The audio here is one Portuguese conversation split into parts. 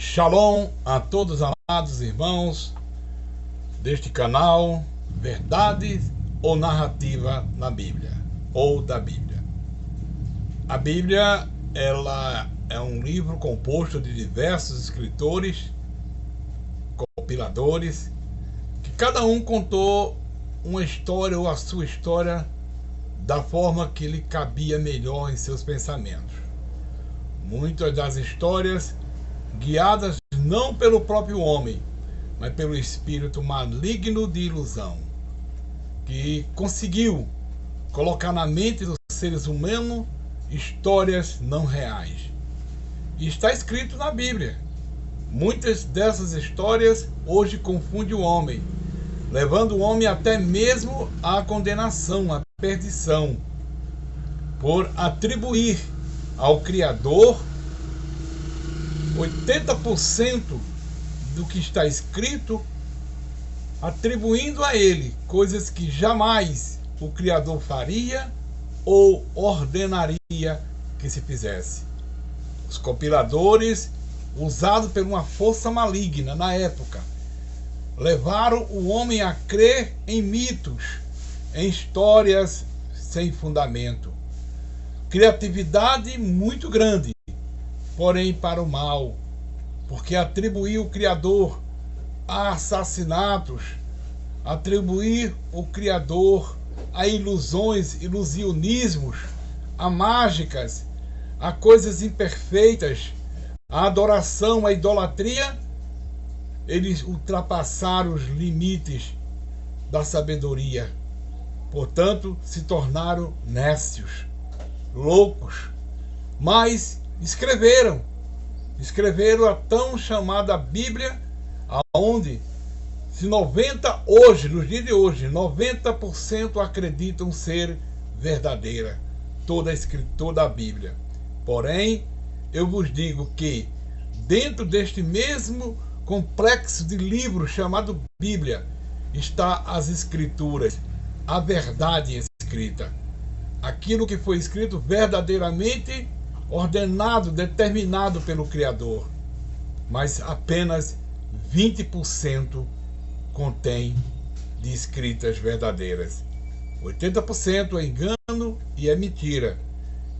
Shalom a todos, amados irmãos deste canal Verdade ou Narrativa na Bíblia, ou da Bíblia. A Bíblia, ela é um livro composto de diversos escritores, compiladores, que cada um contou uma história ou a sua história da forma que lhe cabia melhor em seus pensamentos. Muitas das histórias guiadas não pelo próprio homem, mas pelo espírito maligno de ilusão, que conseguiu colocar na mente dos seres humanos histórias não reais. E está escrito na Bíblia. Muitas dessas histórias hoje confundem o homem, levando o homem até mesmo à condenação, à perdição, por atribuir ao Criador 80% do que está escrito, atribuindo a ele coisas que jamais o Criador faria ou ordenaria que se fizesse. Os compiladores, usados por uma força maligna na época, levaram o homem a crer em mitos, em histórias sem fundamento. Criatividade muito grande, porém para o mal, porque atribuir o Criador a assassinatos, atribuir o Criador a ilusões, ilusionismos, a mágicas, a coisas imperfeitas, a adoração, a idolatria, eles ultrapassaram os limites da sabedoria. Portanto, se tornaram nécios, loucos, mas escreveram a tão chamada Bíblia, aonde se nos dias de hoje, 90% acreditam ser verdadeira, toda a escritura da Bíblia. Porém, eu vos digo que dentro deste mesmo complexo de livros chamado Bíblia está as Escrituras, a verdade escrita, aquilo que foi escrito verdadeiramente ordenado, determinado pelo Criador, mas apenas 20% contém de escritas verdadeiras. 80% é engano e é mentira,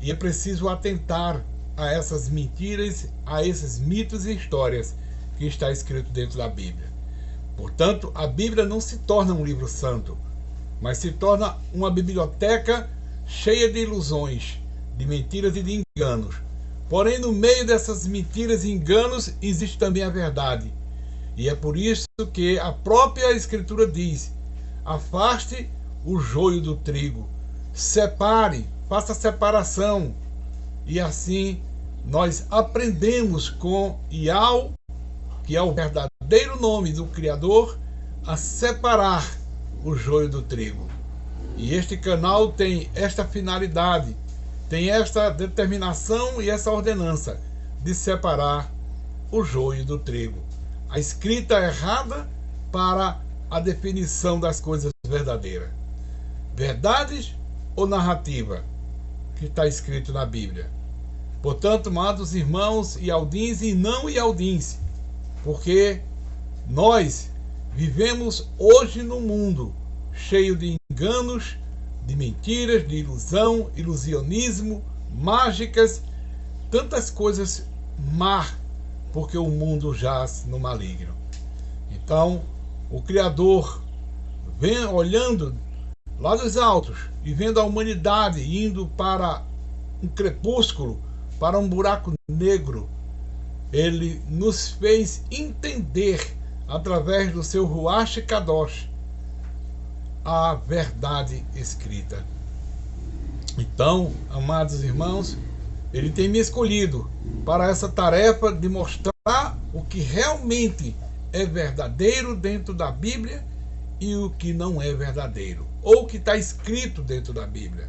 e é preciso atentar a essas mentiras, a esses mitos e histórias que está escrito dentro da Bíblia. Portanto, a Bíblia não se torna um livro santo, mas se torna uma biblioteca cheia de ilusões, de mentiras e de enganos. Porém, no meio dessas mentiras e enganos existe também a verdade. E é por isso que a própria Escritura diz: afaste o joio do trigo, separe, faça separação. E assim nós aprendemos com Iau, que é o verdadeiro nome do Criador, a separar o joio do trigo. E este canal tem esta finalidade, tem esta determinação e essa ordenança de separar o joio do trigo. A escrita errada para a definição das coisas verdadeiras. Verdades ou narrativa que está escrito na Bíblia. Portanto, amados irmãos ialdins e não ialdins, porque nós vivemos hoje num mundo cheio de enganos, de mentiras, de ilusão, ilusionismo, mágicas, tantas coisas más, porque o mundo jaz no maligno. Então, o Criador vem olhando lá dos altos e vendo a humanidade indo para um crepúsculo, para um buraco negro, ele nos fez entender, através do seu Ruach Kadosh, a verdade escrita. Então, amados irmãos, ele tem me escolhido para essa tarefa de mostrar o que realmente é verdadeiro dentro da Bíblia e o que não é verdadeiro, ou o que está escrito dentro da Bíblia.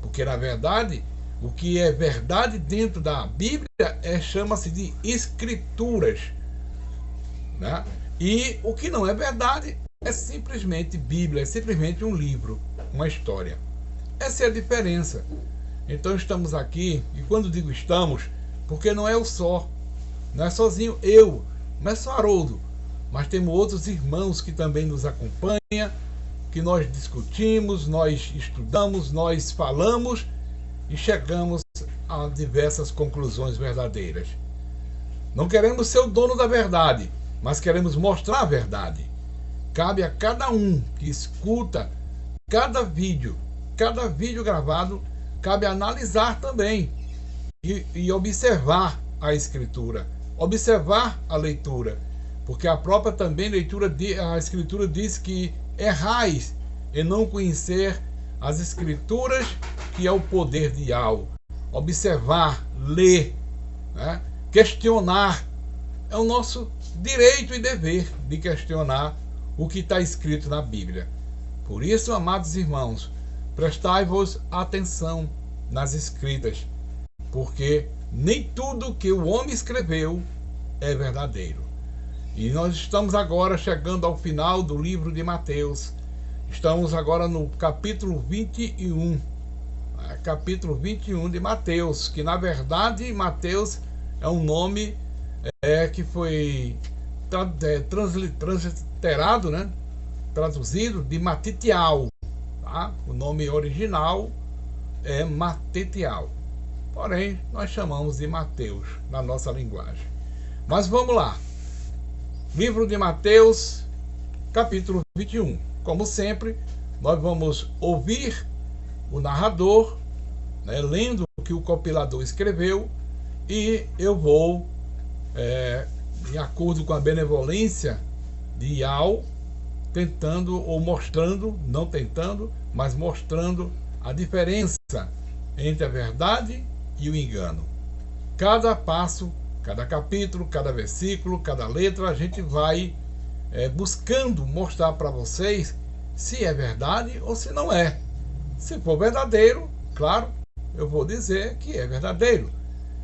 Porque, na verdade, o que é verdade dentro da Bíblia chama-se de Escrituras, né? E o que não é verdade é simplesmente Bíblia, é simplesmente um livro, uma história. Essa é a diferença. Então estamos aqui, e quando digo estamos, porque não é eu só. Não é sozinho eu, não é só Haroldo, mas temos outros irmãos que também nos acompanham, que nós discutimos, nós estudamos, nós falamos e chegamos a diversas conclusões verdadeiras. Não queremos ser o dono da verdade, mas queremos mostrar a verdade. Cabe a cada um que escuta cada vídeo gravado, cabe analisar também e observar a escritura, observar a leitura, porque a própria também leitura, a escritura diz que errais em não conhecer as escrituras, que é o poder de algo. Observar, ler, né? Questionar. É o nosso direito e dever de questionar o que está escrito na Bíblia. Por isso, amados irmãos, prestai-vos atenção nas escritas, porque nem tudo que o homem escreveu é verdadeiro. E nós estamos agora chegando ao final do livro de Mateus. Estamos agora no capítulo 21. Capítulo 21 de Mateus, que na verdade Mateus é um nome que foi transliterado, né? Traduzido de Matitial. Tá? O nome original é Matitial. Porém, nós chamamos de Mateus na nossa linguagem. Mas vamos lá. Livro de Mateus, capítulo 21. Como sempre, nós vamos ouvir o narrador, né, lendo o que o compilador escreveu, e eu vou, de acordo com a benevolência de Ial, tentando ou mostrando, não tentando, mas mostrando a diferença entre a verdade e o engano. Cada passo, cada capítulo, cada versículo, cada letra, a gente vai buscando mostrar para vocês se é verdade ou se não é. Se for verdadeiro, claro, eu vou dizer que é verdadeiro.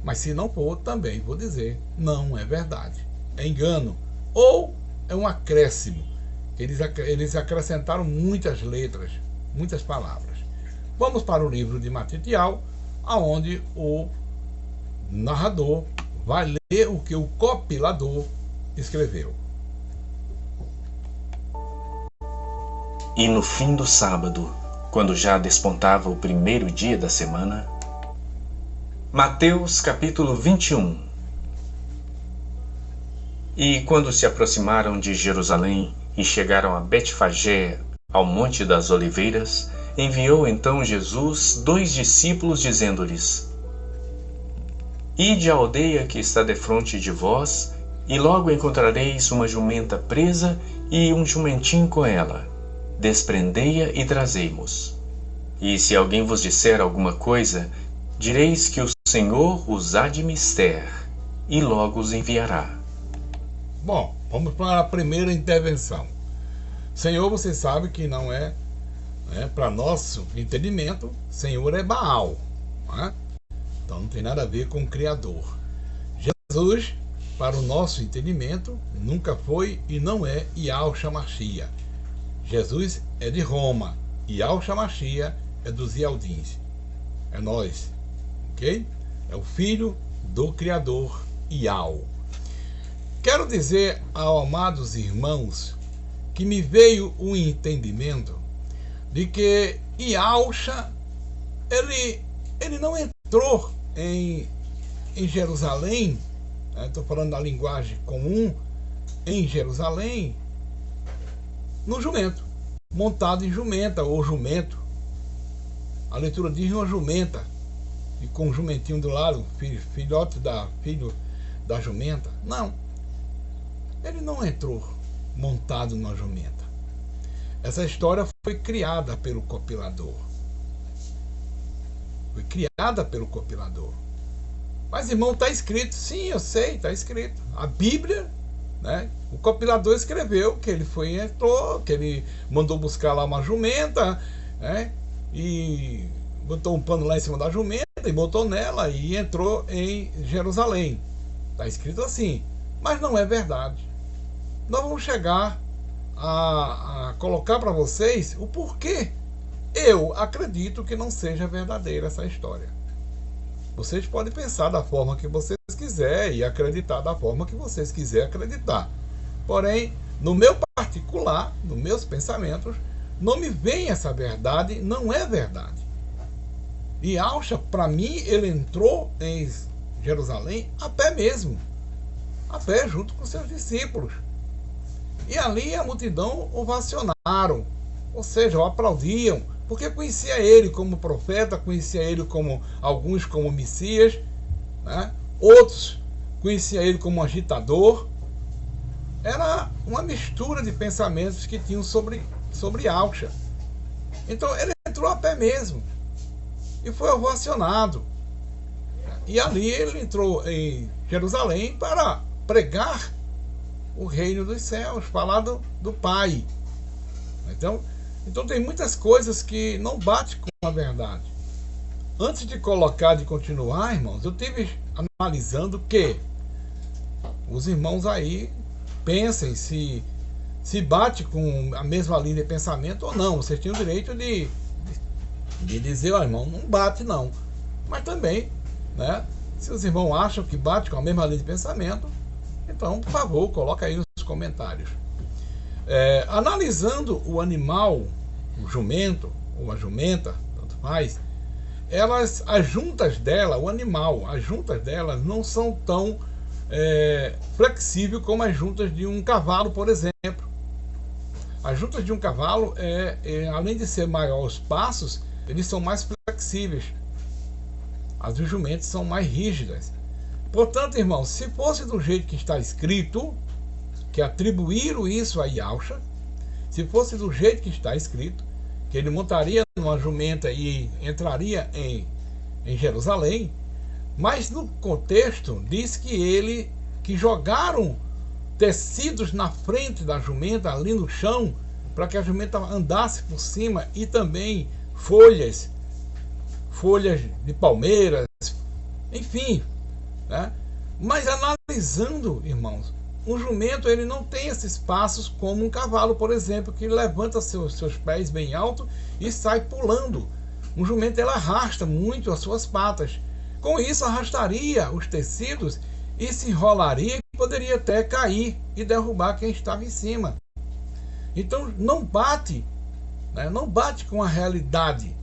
Mas se não for, também vou dizer não é verdade. É engano. Ou é um acréscimo. Eles acrescentaram muitas letras, muitas palavras. Vamos para o livro de Matitial, onde o narrador vai ler o que o compilador escreveu. E no fim do sábado, quando já despontava o primeiro dia da semana, Mateus capítulo 21. E quando se aproximaram de Jerusalém e chegaram a Betfagé, ao Monte das Oliveiras, enviou então Jesus 2 discípulos, dizendo-lhes: Ide à aldeia que está defronte de vós, e logo encontrareis uma jumenta presa e um jumentinho com ela. Desprendei-a e trazei-mos. E se alguém vos disser alguma coisa, direis que o Senhor os há de mister, e logo os enviará. Bom, vamos para a primeira intervenção. Senhor, você sabe que não é, para nosso entendimento, Senhor é Baal. Não é? Então não tem nada a ver com o Criador. Jesus, para o nosso entendimento, nunca foi e não é Yahshua Mashiach. Jesus é de Roma. Yahshua Mashiach é dos Ialdins. É nós. Ok? É o filho do Criador Yahweh. Quero dizer aos amados irmãos que me veio o entendimento de que Yahshua, ele não entrou em Jerusalém, estou falando da linguagem comum, em Jerusalém, no jumento, montado em jumenta ou jumento. A leitura diz uma jumenta, e com um jumentinho do lado, filho da jumenta. Não, ele não entrou montado na jumenta. Essa história foi criada pelo compilador. Foi criada pelo compilador. Mas, irmão, está escrito. Sim, eu sei, está escrito. A Bíblia, né? O compilador escreveu que ele entrou, que ele mandou buscar lá uma jumenta, né? E botou um pano lá em cima da jumenta e botou nela e entrou em Jerusalém. Está escrito assim. Mas não é verdade. Nós vamos chegar a colocar para vocês o porquê eu acredito que não seja verdadeira essa história. Vocês podem pensar da forma que vocês quiserem. quiser e acreditar da forma que vocês quiserem acreditar. Porém, no meu particular, nos meus pensamentos, não me vem essa verdade, não é verdade. E Yahshua, para mim, ele entrou em Jerusalém a pé mesmo, a pé junto com seus discípulos. E ali a multidão ovacionaram, ou seja, o aplaudiam, porque conhecia ele como profeta, conhecia ele como alguns como Messias, né? Outros conheciam ele como agitador. Era uma mistura de pensamentos que tinham sobre Yahshua. Então ele entrou a pé mesmo e foi ovacionado. E ali ele entrou em Jerusalém para pregar o reino dos céus, falar do Pai. Então tem muitas coisas que não batem com a verdade. Antes de continuar, irmãos, eu estive analisando que os irmãos aí pensem se bate com a mesma linha de pensamento ou não. Vocês tinham o direito de dizer, ó, irmão, não bate não. Mas também, né, se os irmãos acham que bate com a mesma linha de pensamento, então, por favor, coloca aí nos comentários. Analisando o animal, o jumento ou a jumenta, tanto faz, as juntas dela, o animal, as juntas delas não são tão flexíveis como as juntas de um cavalo, por exemplo. As juntas de um cavalo, além de ser maior os passos, eles são mais flexíveis. As dos jumentos são mais rígidas. Portanto, irmãos, se fosse do jeito que está escrito, que atribuíram isso a Yahshua, se fosse do jeito que está escrito, que ele montaria numa jumenta e entraria em Jerusalém, mas no contexto diz que jogaram tecidos na frente da jumenta, ali no chão, para que a jumenta andasse por cima, e também folhas de palmeiras, enfim, né? Mas analisando, irmãos, um jumento ele não tem esses passos como um cavalo, por exemplo, que levanta seus pés bem alto e sai pulando. Um jumento ele arrasta muito as suas patas. Com isso arrastaria os tecidos e se enrolaria e poderia até cair e derrubar quem estava em cima. Então não bate, né? Não bate com a realidade.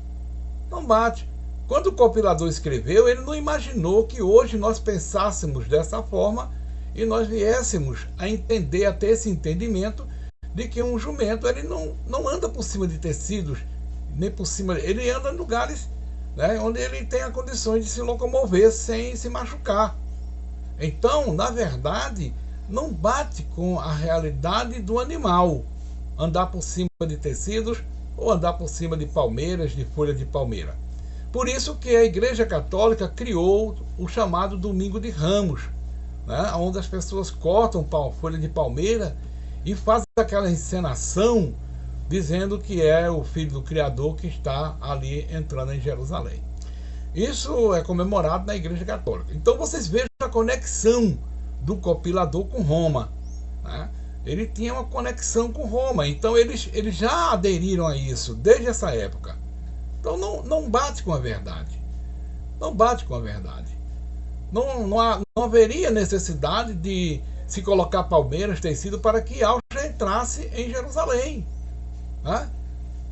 Não bate. Quando o compilador escreveu, ele não imaginou que hoje nós pensássemos dessa forma e nós viéssemos a entender, a ter esse entendimento de que um jumento ele não anda por cima de tecidos, nem por cima, ele anda em lugares, né, onde ele tem a condições de se locomover sem se machucar. Então, na verdade, não bate com a realidade do animal andar por cima de tecidos ou andar por cima de palmeiras, de folha de palmeira. Por isso que a Igreja Católica criou o chamado Domingo de Ramos, né, onde as pessoas cortam folha de palmeira e fazem aquela encenação dizendo que é o Filho do Criador que está ali entrando em Jerusalém. Isso é comemorado na Igreja Católica. Então vocês vejam a conexão do compilador com Roma, né? Ele tinha uma conexão com Roma, então eles já aderiram a isso desde essa época. Então não bate com a verdade. Não bate com a verdade. Não haveria necessidade de se colocar palmeiras, tecido, para que Yahshua entrasse em Jerusalém, né?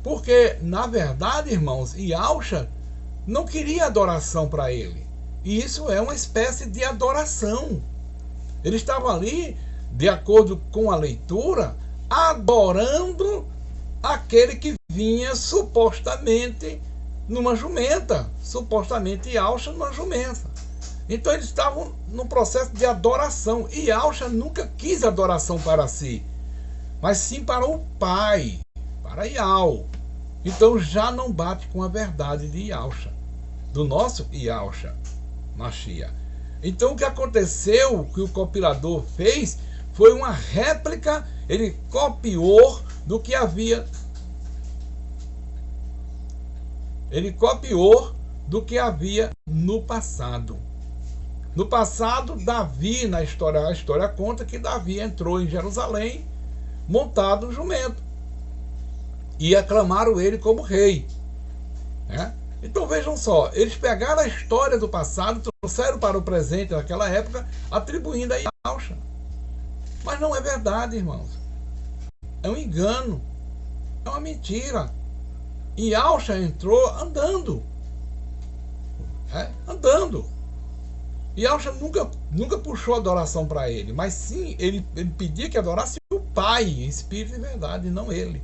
Porque, na verdade, irmãos, Yahshua não queria adoração para ele. E isso é uma espécie de adoração. Ele estava ali, de acordo com a leitura, adorando aquele que vinha supostamente numa jumenta. Supostamente Yahshua numa jumenta. Então eles estavam no processo de adoração. E Yahshua nunca quis adoração para si, mas sim para o Pai, para Yahweh. Então já não bate com a verdade de Yahshua, do nosso Yahshua Mashiach. Então o que aconteceu, o que o compilador fez, foi uma réplica, ele copiou do que havia. Ele copiou do que havia no passado. No passado, Davi, a história conta que Davi entrou em Jerusalém montado um jumento e aclamaram ele como rei, né? Então vejam só, eles pegaram a história do passado, trouxeram para o presente daquela época, atribuindo a Yahusha. Mas não é verdade, irmãos. É um engano. É uma mentira. Yahusha entrou andando. Andando. Yahusha nunca puxou adoração para ele, mas sim, ele pedia que adorasse o Pai, em espírito e verdade, e não ele.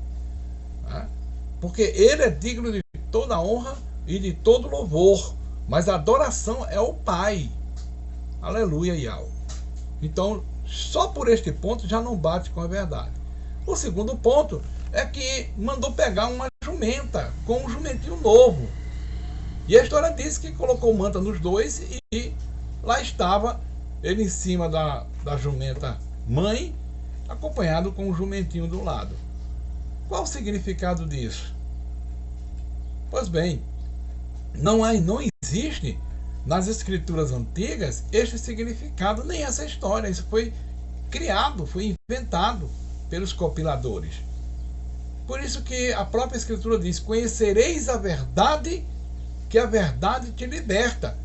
Porque ele é digno de toda honra e de todo louvor, mas a adoração é o Pai. Aleluia, Yahweh. Então, só por este ponto já não bate com a verdade. O segundo ponto é que mandou pegar uma jumenta com um jumentinho novo. E a história diz que colocou manta nos dois e lá estava ele em cima da jumenta mãe, acompanhado com um jumentinho do lado. Qual o significado disso? Pois bem, não existe nas escrituras antigas este significado, nem essa história. Isso foi criado, foi inventado pelos compiladores. Por isso que a própria escritura diz: conhecereis a verdade, que a verdade te liberta.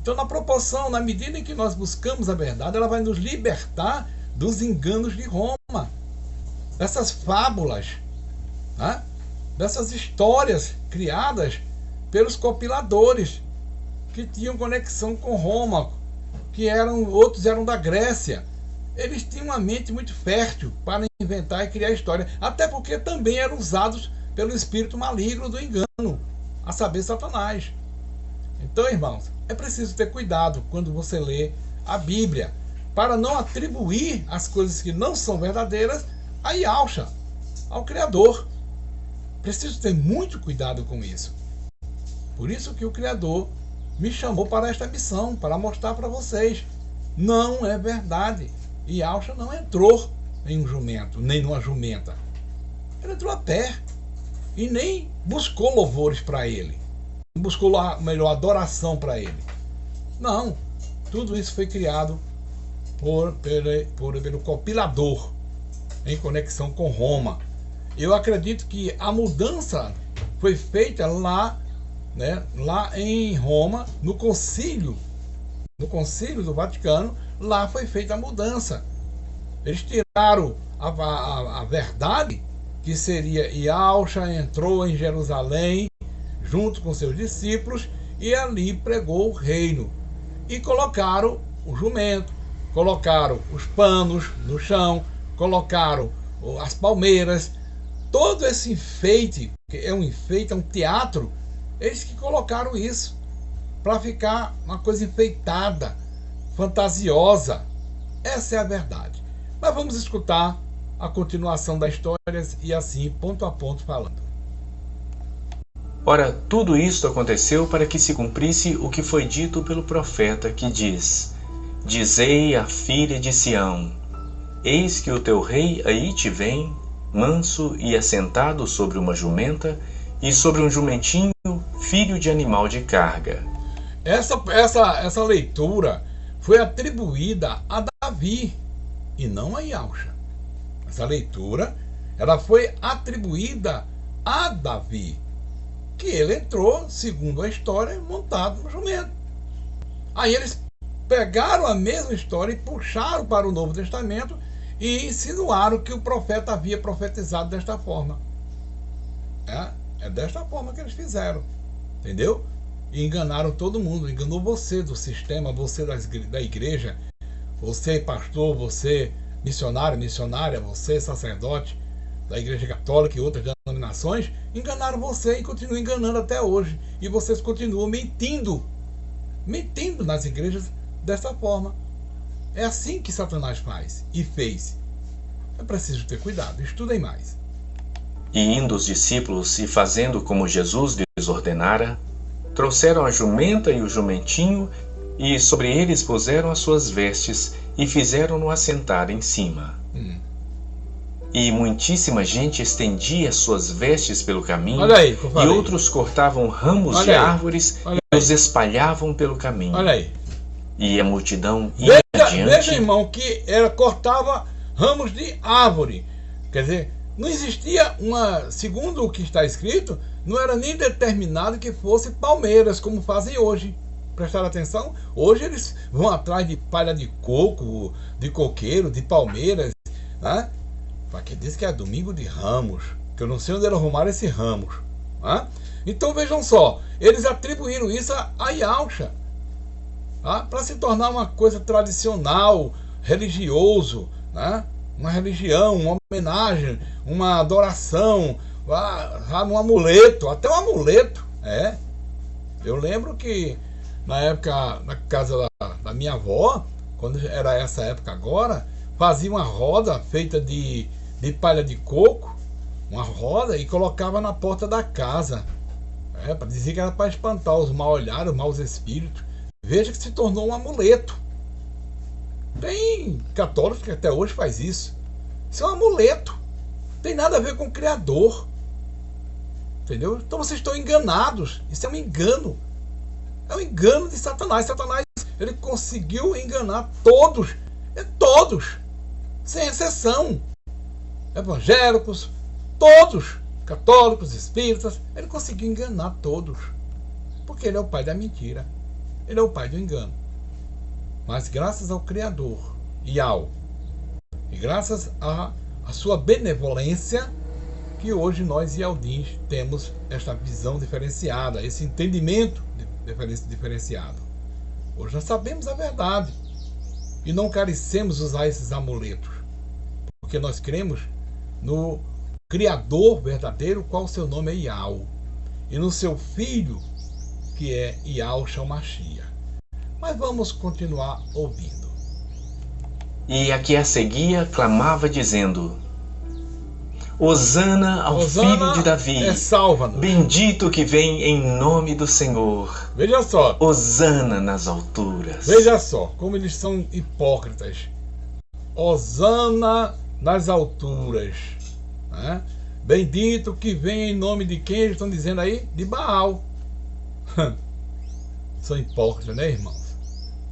Então, na proporção, na medida em que nós buscamos a verdade, ela vai nos libertar dos enganos de Roma, dessas fábulas, dessas histórias criadas pelos compiladores que tinham conexão com Roma, outros eram da Grécia. Eles tinham uma mente muito fértil para inventar e criar história, até porque também eram usados pelo espírito maligno do engano, a saber, Satanás. Então, irmãos, é preciso ter cuidado quando você lê a Bíblia, para não atribuir as coisas que não são verdadeiras a Yahusha, ao Criador. Preciso ter muito cuidado com isso. Por isso que o Criador me chamou para esta missão, para mostrar para vocês: não é verdade. Yahusha não entrou em um jumento, nem numa jumenta. Ele entrou a pé e nem buscou louvores para ele. Não buscou, melhor, adoração para ele. Não. Tudo isso foi criado pelo compilador, em conexão com Roma. Eu acredito que a mudança foi feita lá em Roma, no concílio do Vaticano. Lá foi feita a mudança. Eles tiraram a verdade, que seria Yahusha entrou em Jerusalém junto com seus discípulos e ali pregou o reino. E colocaram o jumento, colocaram os panos no chão, colocaram as palmeiras, todo esse enfeite, que é um enfeite, é um teatro. Eles que colocaram isso para ficar uma coisa enfeitada, fantasiosa. Essa é a verdade. Mas vamos escutar a continuação das histórias e assim, ponto a ponto, falando. Ora, tudo isto aconteceu para que se cumprisse o que foi dito pelo profeta, que diz: Dizei à filha de Sião: Eis que o teu rei aí te vem, manso e assentado sobre uma jumenta, e sobre um jumentinho, filho de animal de carga. Essa leitura foi atribuída a Davi e não a Yahusha. Essa leitura ela foi atribuída a Davi, que ele entrou, segundo a história, montado no jumento. Aí eles pegaram a mesma história e puxaram para o Novo Testamento e insinuaram que o profeta havia profetizado desta forma. É desta forma que eles fizeram, entendeu? E enganaram todo mundo. Enganou você do sistema, você da igreja, você pastor, você missionário, missionária, você sacerdote da Igreja Católica e outras denominações. Enganaram você e continuam enganando até hoje. E vocês continuam mentindo nas igrejas dessa forma. É assim que Satanás faz e fez. É preciso ter cuidado. Estudem mais. E indo os discípulos e fazendo como Jesus lhes ordenara, trouxeram a jumenta e o jumentinho, e sobre eles puseram as suas vestes, e fizeram-no assentar em cima. E muitíssima gente estendia as suas vestes pelo caminho, e outros cortavam ramos de árvores e os espalhavam pelo caminho. Olha aí. E a multidão ia adiante. Veja, irmão, que ela cortava ramos de árvore. Quer dizer, não existia segundo o que está escrito, não era nem determinado que fosse palmeiras, como fazem hoje. Prestaram atenção? Hoje eles vão atrás de palha de coco, de coqueiro, de palmeiras, né? Porque diz que é domingo de Ramos, que eu não sei onde eles arrumaram esse Ramos, né? Então vejam só, eles atribuíram isso a Yahusha, tá? Para se tornar uma coisa tradicional, religioso, né? Uma religião, uma homenagem, uma adoração, um amuleto, até um amuleto. Eu lembro que na época, na casa da minha avó, quando era essa época agora, fazia uma roda feita de palha de coco, uma roda, e colocava na porta da casa, para dizer que era para espantar os mal-olhados, os maus espíritos. Veja que se tornou um amuleto. Tem católicos que até hoje faz isso. Isso é um amuleto. Não tem nada a ver com o Criador. Entendeu? Então vocês estão enganados. Isso é um engano. É um engano de Satanás. Satanás, ele conseguiu enganar todos. Todos. Sem exceção. Evangélicos, todos. Católicos, espíritas. Ele conseguiu enganar todos. Porque ele é o pai da mentira. Ele é o pai do engano. Mas graças ao Criador, Yahweh, e graças à sua benevolência, que hoje nós, Yaldins, temos esta visão diferenciada, esse entendimento diferenciado. Hoje nós sabemos a verdade e não carecemos usar esses amuletos, porque nós cremos no Criador verdadeiro, qual seu nome é Yahweh, e no seu Filho, que é Yahusha Mashiach. Mas vamos continuar ouvindo. E a que a seguia clamava dizendo: Hosana ao filho de Davi, salva-nos. Bendito que vem em nome do Senhor. Veja só. Hosana nas alturas. Veja só como eles são hipócritas. Hosana nas alturas. Né? Bendito que vem em nome de quem eles estão dizendo aí? De Baal. São hipócritas, né, irmãos?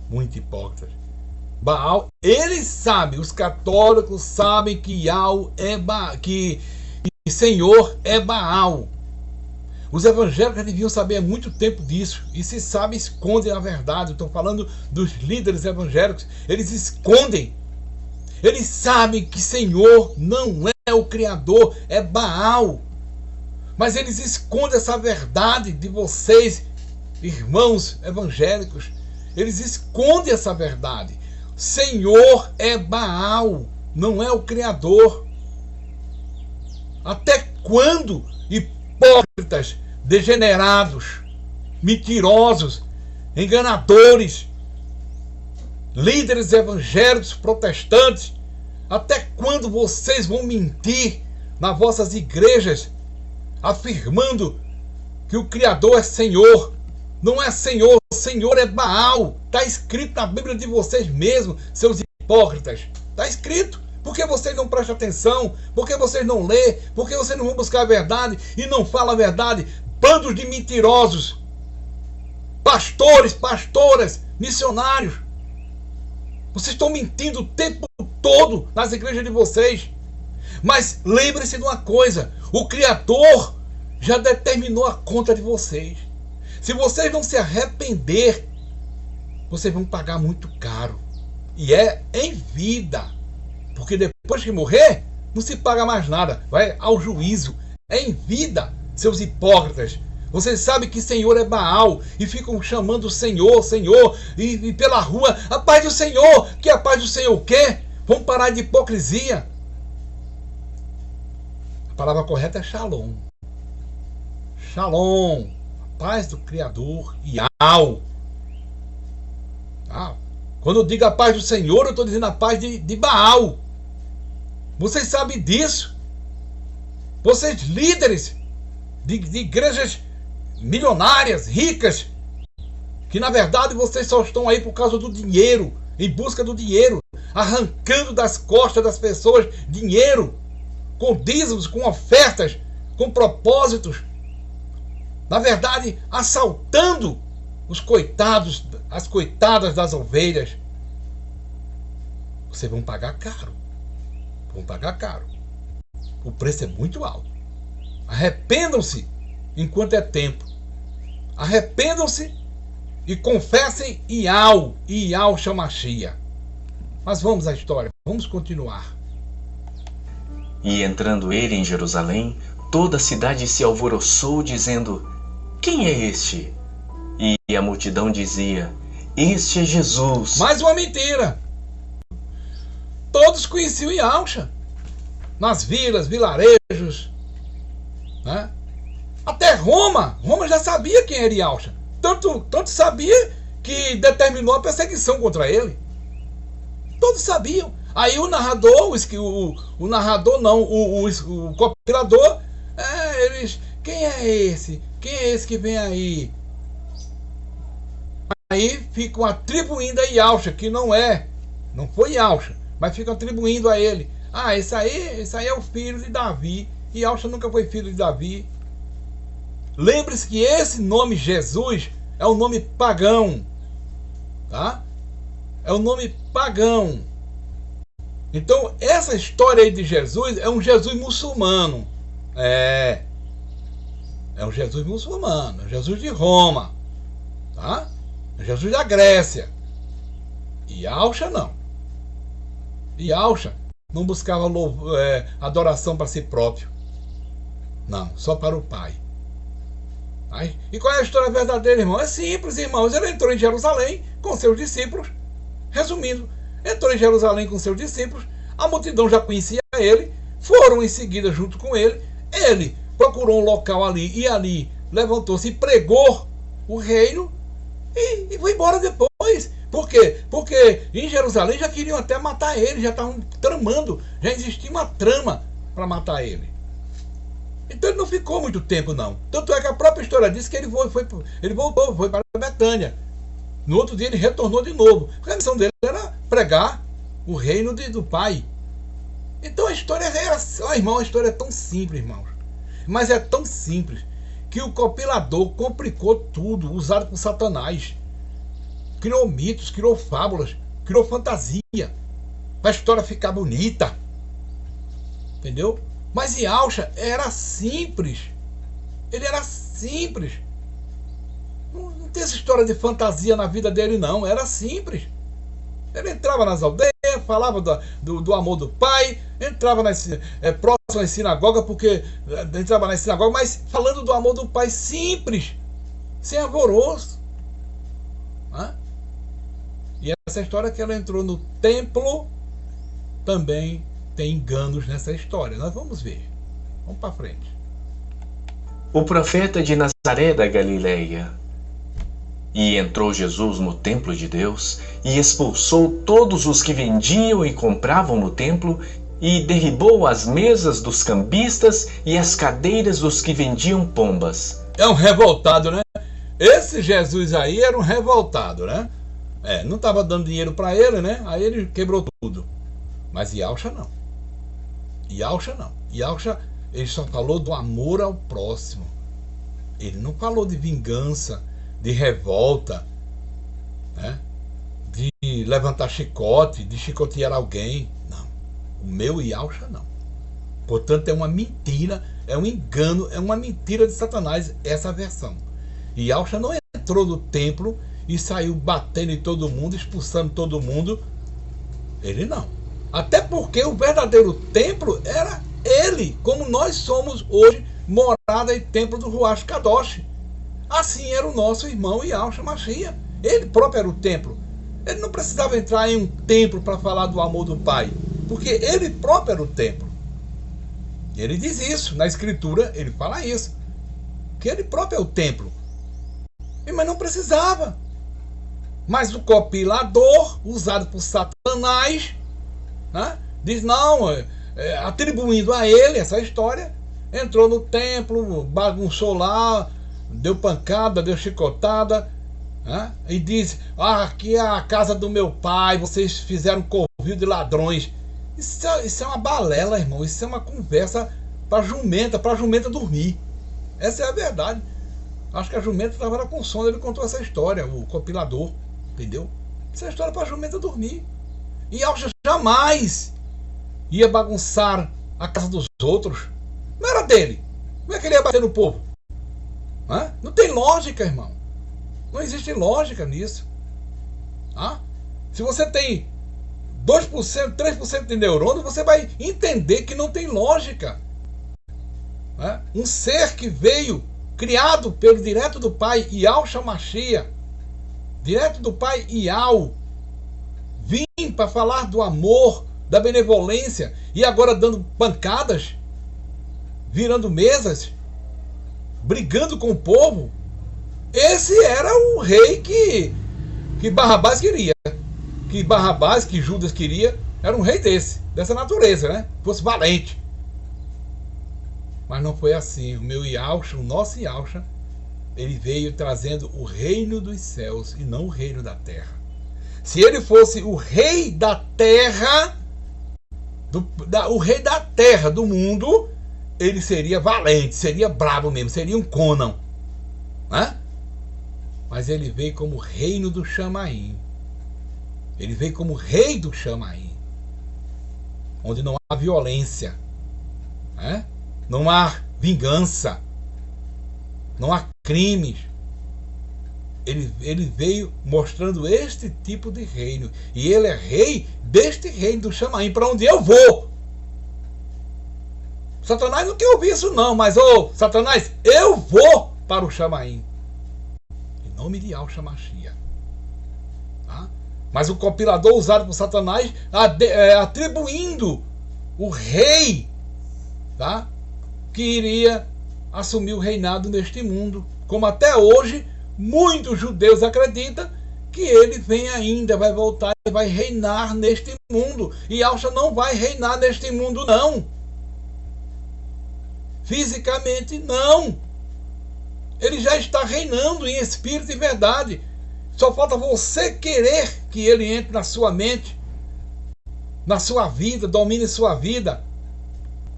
Muito hipócritas. Baal, eles sabem, os católicos sabem que Yahweh é Baal, que Senhor é Baal. Os evangélicos deviam saber há muito tempo disso. E se sabem, escondem a verdade. Estou falando dos líderes evangélicos. Eles escondem. Eles sabem que Senhor não é o Criador, é Baal. Mas eles escondem essa verdade de vocês, irmãos evangélicos. Eles escondem essa verdade. Senhor é Baal, não é o Criador. Até quando hipócritas, degenerados, mentirosos, enganadores, líderes evangélicos protestantes, até quando vocês vão mentir nas vossas igrejas, afirmando que o Criador é Senhor? Não é Senhor, o Senhor é Baal. Está escrito na Bíblia de vocês mesmos, seus hipócritas. Está escrito. Por que vocês não prestam atenção? Por que vocês não lêem? Por que vocês não vão buscar a verdade e não falam a verdade? Bandos de mentirosos. Pastores, pastoras, missionários. Vocês estão mentindo o tempo todo nas igrejas de vocês. Mas lembre-se de uma coisa. O Criador já determinou a conta de vocês. Se vocês não se arrepender, vocês vão pagar muito caro. E é em vida. Porque depois que morrer, não se paga mais nada. Vai ao juízo. É em vida, seus hipócritas. Vocês sabem que Senhor é Baal. E ficam chamando o Senhor, Senhor. E pela rua, a paz do Senhor. Que a paz do Senhor o quê? Vamos parar de hipocrisia. A palavra correta é Shalom. Shalom. Paz do Criador Yahweh. Quando eu digo a paz do Senhor, eu estou dizendo a paz de Baal. Vocês sabem disso? Vocês líderes de igrejas milionárias, ricas, que na verdade vocês só estão aí por causa do dinheiro, em busca do dinheiro, arrancando das costas das pessoas dinheiro, com dízimos, com ofertas, com propósitos. Na verdade, assaltando os coitados, as coitadas das ovelhas. Vocês vão pagar caro. Vão pagar caro. O preço é muito alto. Arrependam-se enquanto é tempo. Arrependam-se e confessem Yahshua Mashiach. Mas vamos à história, vamos continuar. E entrando ele em Jerusalém, toda a cidade se alvoroçou, dizendo: quem é este? E a multidão dizia: este é Jesus. Mais uma mentira. Todos conheciam Yahshua. Nas vilas, vilarejos, né? Até Roma já sabia quem era Yahshua. Tanto sabia que determinou a perseguição contra ele. Todos sabiam. Aí o narrador, o narrador não, o compilador, quem é esse? Quem é esse que vem aí? Aí ficam atribuindo a Yahshua, que não foi Yahshua, mas ficam atribuindo a ele. Esse aí é o filho de Davi. E Yahshua nunca foi filho de Davi. Lembre-se que esse nome Jesus é um nome pagão, tá? É um nome pagão. Então essa história aí de Jesus é um Jesus muçulmano. É um Jesus muçulmano, Jesus de Roma, tá? É Jesus da Grécia. E Yahshua não. Yahshua não buscava adoração para si próprio. Não, só para o Pai. E qual é a história verdadeira, irmão? É simples, irmãos. Ele entrou em Jerusalém com seus discípulos. Resumindo, entrou em Jerusalém com seus discípulos. A multidão já conhecia ele. Foram em seguida junto com ele. Ele procurou um local ali. E ali levantou-se e pregou o reino. E foi embora depois. Por quê? Porque em Jerusalém já queriam até matar ele. Já estavam tramando. Já existia uma trama para matar ele. Então ele não ficou muito tempo, não. Tanto é que a própria história diz que ele voltou, foi para Betânia. No outro dia ele retornou de novo. Porque a missão dele era pregar o reino do Pai. Então a história era... irmão, a história é tão simples, irmãos. Mas é tão simples que o compilador complicou tudo, usado por Satanás. Criou mitos, criou fábulas, criou fantasia. Para a história ficar bonita. Entendeu? Mas Yahshua era simples. Ele era simples. Não tem essa história de fantasia na vida dele, não. Era simples. Ele entrava nas aldeias, falava do amor do Pai, entrava próximo à sinagoga, porque entrava na sinagoga, mas falando do amor do Pai simples, sem alvoroço. E essa história que ela entrou no templo também tem enganos nessa história. Nós vamos ver. Vamos para frente. O profeta de Nazaré da Galileia. E entrou Jesus no templo de Deus e expulsou todos os que vendiam e compravam no templo e derribou as mesas dos cambistas e as cadeiras dos que vendiam pombas. É um revoltado, né? Esse Jesus aí era um revoltado, né? Não estava dando dinheiro para ele, né? Aí ele quebrou tudo. Mas Yahshua não. Yahshua não. Yahshua, ele só falou do amor ao próximo. Ele não falou de vingança, de revolta, né? De levantar chicote, de chicotear alguém. Não. O meu Yahshua não. Portanto, é uma mentira, é um engano, é uma mentira de Satanás essa versão. E Yahshua não entrou no templo e saiu batendo em todo mundo, expulsando todo mundo. Ele não. Até porque o verdadeiro templo era ele, como nós somos hoje, morada e templo do Ruach Kadosh. Assim era o nosso irmão Yahshua Mashiach. Ele próprio era o templo. Ele não precisava entrar em um templo para falar do amor do Pai, porque ele próprio era o templo. Ele diz isso, na Escritura ele fala isso, que ele próprio é o templo. Mas não precisava. Mas o compilador, usado por Satanás, né, diz não, atribuindo a ele essa história, entrou no templo, bagunçou lá, deu pancada, deu chicotada, né, e diz: aqui é a casa do meu pai, vocês fizeram covil de ladrões. Isso é uma balela, irmão. Isso é uma conversa para jumenta dormir. Essa é a verdade. Acho que a jumenta estava com sono, ele contou essa história, o compilador, entendeu? Essa é a história para a jumenta dormir. E Yahshua jamais ia bagunçar a casa dos outros. Não era dele. Como é que ele ia bater no povo? Não tem lógica, irmão. Não existe lógica nisso. Se você tem 2%, 3% de neurônio, você vai entender que não tem lógica. Um ser que veio, criado pelo direto do Pai, Yahshua Mashiach, direto do Pai Yahweh, vim para falar do amor, da benevolência, e agora dando pancadas, virando mesas, brigando com o povo. Esse era o rei que Barrabás queria. Que Barrabás, que Judas queria, era um rei dessa natureza, né? Fosse valente. Mas não foi assim. O meu Yahshua, o nosso Yahshua, ele veio trazendo o reino dos céus e não o reino da terra. Se ele fosse o rei da terra, o rei da terra, do mundo, ele seria valente, seria brabo mesmo, seria um Conan. Mas ele veio como reino do Chamaim. Ele veio como rei do Chamaim, onde não há violência, não há vingança, não há crimes. Ele veio mostrando este tipo de reino. E ele é rei deste reino do Chamaim, para onde eu vou. Satanás não quer ouvir isso não, mas Satanás, eu vou para o Chamaim. Em nome de Yahshua Mashiach. Mas o compilador usado por Satanás, atribuindo o rei, que iria assumir o reinado neste mundo. Como até hoje, muitos judeus acreditam que ele vem ainda, vai voltar e vai reinar neste mundo. E Yahshua não vai reinar neste mundo, não. Fisicamente, não. Ele já está reinando em espírito e verdade. Só falta você querer que ele entre na sua mente, na sua vida, domine sua vida.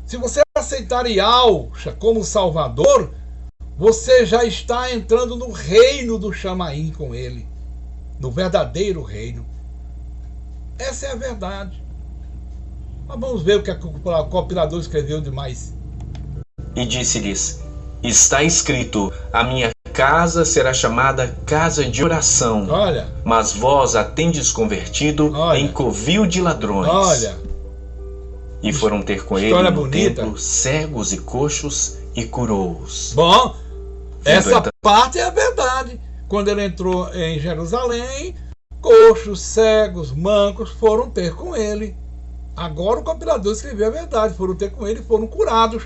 Se você aceitar Yahshua como Salvador, você já está entrando no reino do Chamaim com ele, no verdadeiro reino. Essa é a verdade. Mas vamos ver o que o compilador escreveu demais. E disse-lhes: está escrito, a minha casa será chamada casa de oração. Olha. Mas vós a tendes convertido em covil de ladrões. Olha. E foram ter com ele no templo cegos e coxos e curou-os. Bom, essa parte é a verdade. Quando ele entrou em Jerusalém, coxos, cegos, mancos foram ter com ele. Agora o compilador escreveu a verdade. Foram ter com ele e foram curados.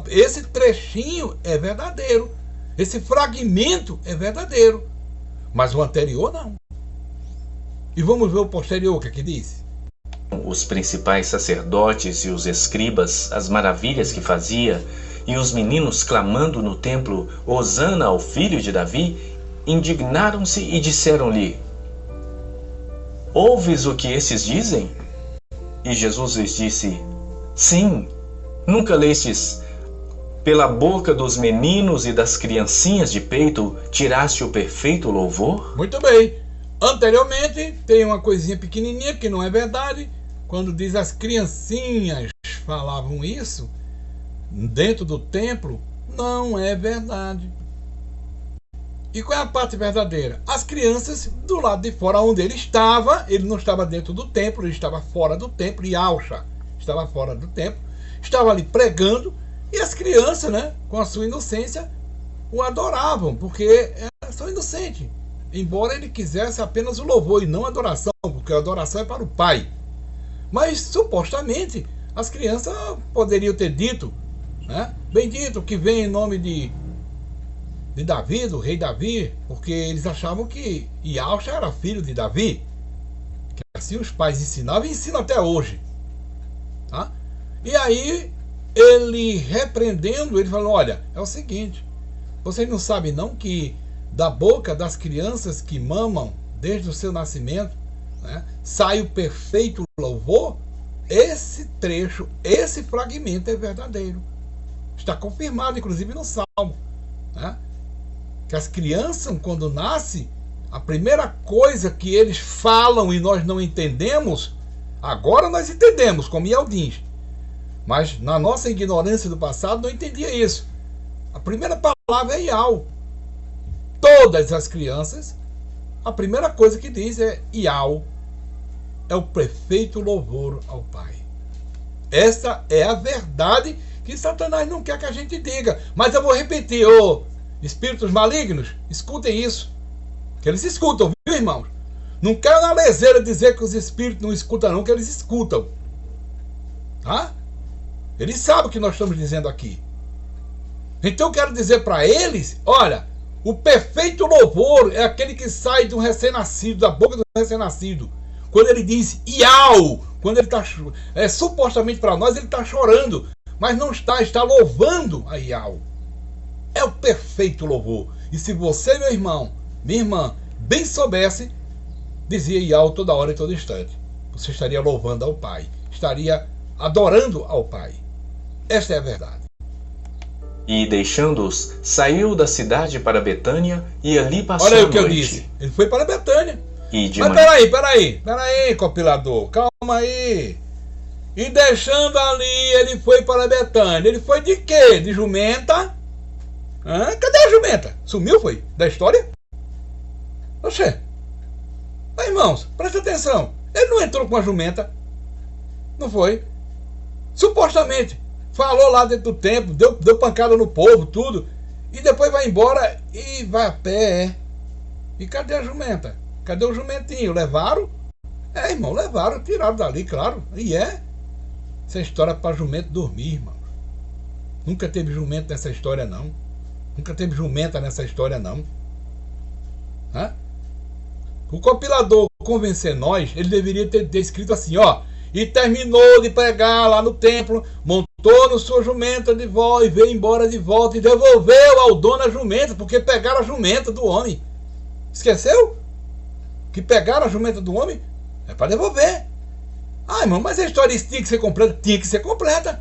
Esse trechinho é verdadeiro. Esse fragmento é verdadeiro. Mas o anterior não. E vamos ver o posterior, o que aqui diz. Os principais sacerdotes e os escribas, as maravilhas que fazia, e os meninos clamando no templo, Hosana ao filho de Davi, indignaram-se e disseram-lhe: ouves o que estes dizem? E Jesus lhes disse: sim. Nunca lestes: pela boca dos meninos e das criancinhas de peito tiraste o perfeito louvor? Muito bem. Anteriormente tem uma coisinha pequenininha que não é verdade. Quando diz as criancinhas falavam isso dentro do templo, não é verdade. E qual é a parte verdadeira? As crianças do lado de fora onde ele não estava dentro do templo, ele estava fora do templo, e Yahshua estava fora do templo, estava ali pregando, e as crianças, com a sua inocência, o adoravam, porque são inocentes. Embora ele quisesse apenas o louvor e não a adoração, porque a adoração é para o Pai. Mas, supostamente, as crianças poderiam ter dito, bendito que vem em nome de Davi, do rei Davi, porque eles achavam que Yahshua era filho de Davi. Que assim os pais ensinavam e ensinam até hoje. E aí, ele repreendendo, ele falou: olha, é o seguinte, vocês não sabem não que da boca das crianças que mamam desde o seu nascimento, sai o perfeito louvor? Esse trecho, esse fragmento é verdadeiro. Está confirmado, inclusive, no Salmo. Que as crianças, quando nascem, a primeira coisa que eles falam e nós não entendemos, agora nós entendemos, como Yaldins. Mas na nossa ignorância do passado não entendia isso. A primeira palavra é Iau. Todas as crianças, a primeira coisa que diz é Iau. É o perfeito louvor ao Pai. Esta é a verdade que Satanás não quer que a gente diga. Mas eu vou repetir, espíritos malignos, escutem isso. Que eles escutam, viu, irmãos? Não quero na leseira dizer que os espíritos não escutam, não, que eles escutam. Tá? Eles sabem o que nós estamos dizendo aqui. Então eu quero dizer para eles, olha, o perfeito louvor é aquele que sai de um recém-nascido, da boca do recém-nascido. Quando ele diz Iau, quando ele está, supostamente para nós, ele está chorando, mas não está louvando a Iau. É o perfeito louvor. E se você, meu irmão, minha irmã, bem soubesse, dizia Iau toda hora e todo instante, você estaria louvando ao Pai, estaria adorando ao Pai. Esta é a verdade. E deixando-os, saiu da cidade para Betânia e ali passou a noite. Olha aí o que eu disse. Ele foi para Betânia. Mas peraí, compilador, calma aí. E deixando ali, ele foi para Betânia. Ele foi de quê? De jumenta? Cadê a jumenta? Sumiu, foi? Da história? Oxê. Mas, irmãos, presta atenção. Ele não entrou com a jumenta. Não foi? Supostamente. Falou lá dentro do templo, deu pancada no povo, tudo. E depois vai embora e vai a pé. E cadê a jumenta? Cadê o jumentinho? Levaram? Irmão, levaram, tiraram dali, claro. E essa história é para jumento dormir, irmão. Nunca teve jumento nessa história, não. Nunca teve jumenta nessa história, não. O compilador convencer nós, ele deveria ter escrito assim, ó. E terminou de pregar lá no templo, montou no sua jumenta de volta e veio embora de volta e devolveu ao dono a jumenta, porque pegaram a jumenta do homem. Esqueceu? Que pegaram a jumenta do homem? É para devolver. Irmão, mas a história tinha que ser completa? Tinha que ser completa.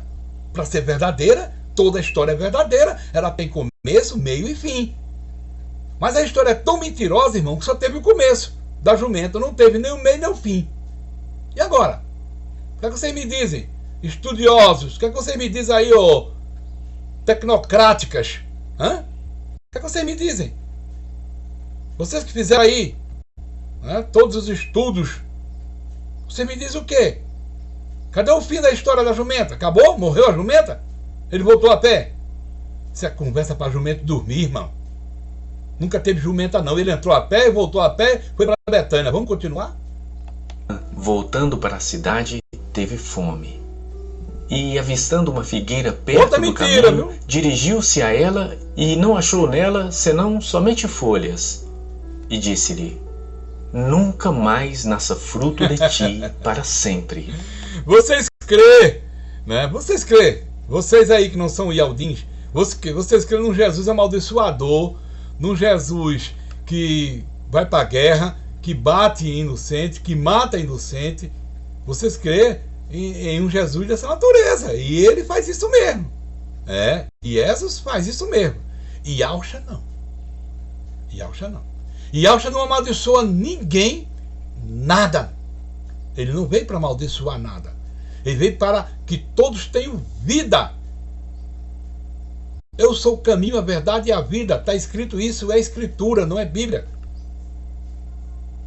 Para ser verdadeira, toda a história é verdadeira. Ela tem começo, meio e fim. Mas a história é tão mentirosa, irmão, que só teve o começo da jumenta. Não teve nem o meio nem o fim. E agora? O que é que vocês me dizem? Estudiosos. O que é que vocês me dizem aí, tecnocráticas? O que é que vocês me dizem? Vocês que fizeram aí todos os estudos, você me diz o quê? Cadê o fim da história da jumenta? Acabou? Morreu a jumenta? Ele voltou a pé? Isso é conversa para jumento dormir, irmão. Nunca teve jumenta, não. Ele entrou a pé, voltou a pé, foi para Betânia. Vamos continuar? Voltando para a cidade, teve fome. E, avistando uma figueira perto do caminho, dirigiu-se a ela e não achou nela senão somente folhas. E disse-lhe: nunca mais nasça fruto de ti para sempre. Vocês crê, né? Vocês crê. Vocês aí que não são ialdins, vocês crê num Jesus amaldiçoador, num Jesus que vai para a guerra, que bate inocente, que mata inocente. Vocês crê em um Jesus dessa natureza. E ele faz isso mesmo. E Jesus faz isso mesmo. E Yahshua não. Yahshua não. E Yahshua não amaldiçoa ninguém, nada. Ele não veio para amaldiçoar nada. Ele veio para que todos tenham vida. Eu sou o caminho, a verdade e a vida. Está escrito isso, é escritura, não é Bíblia.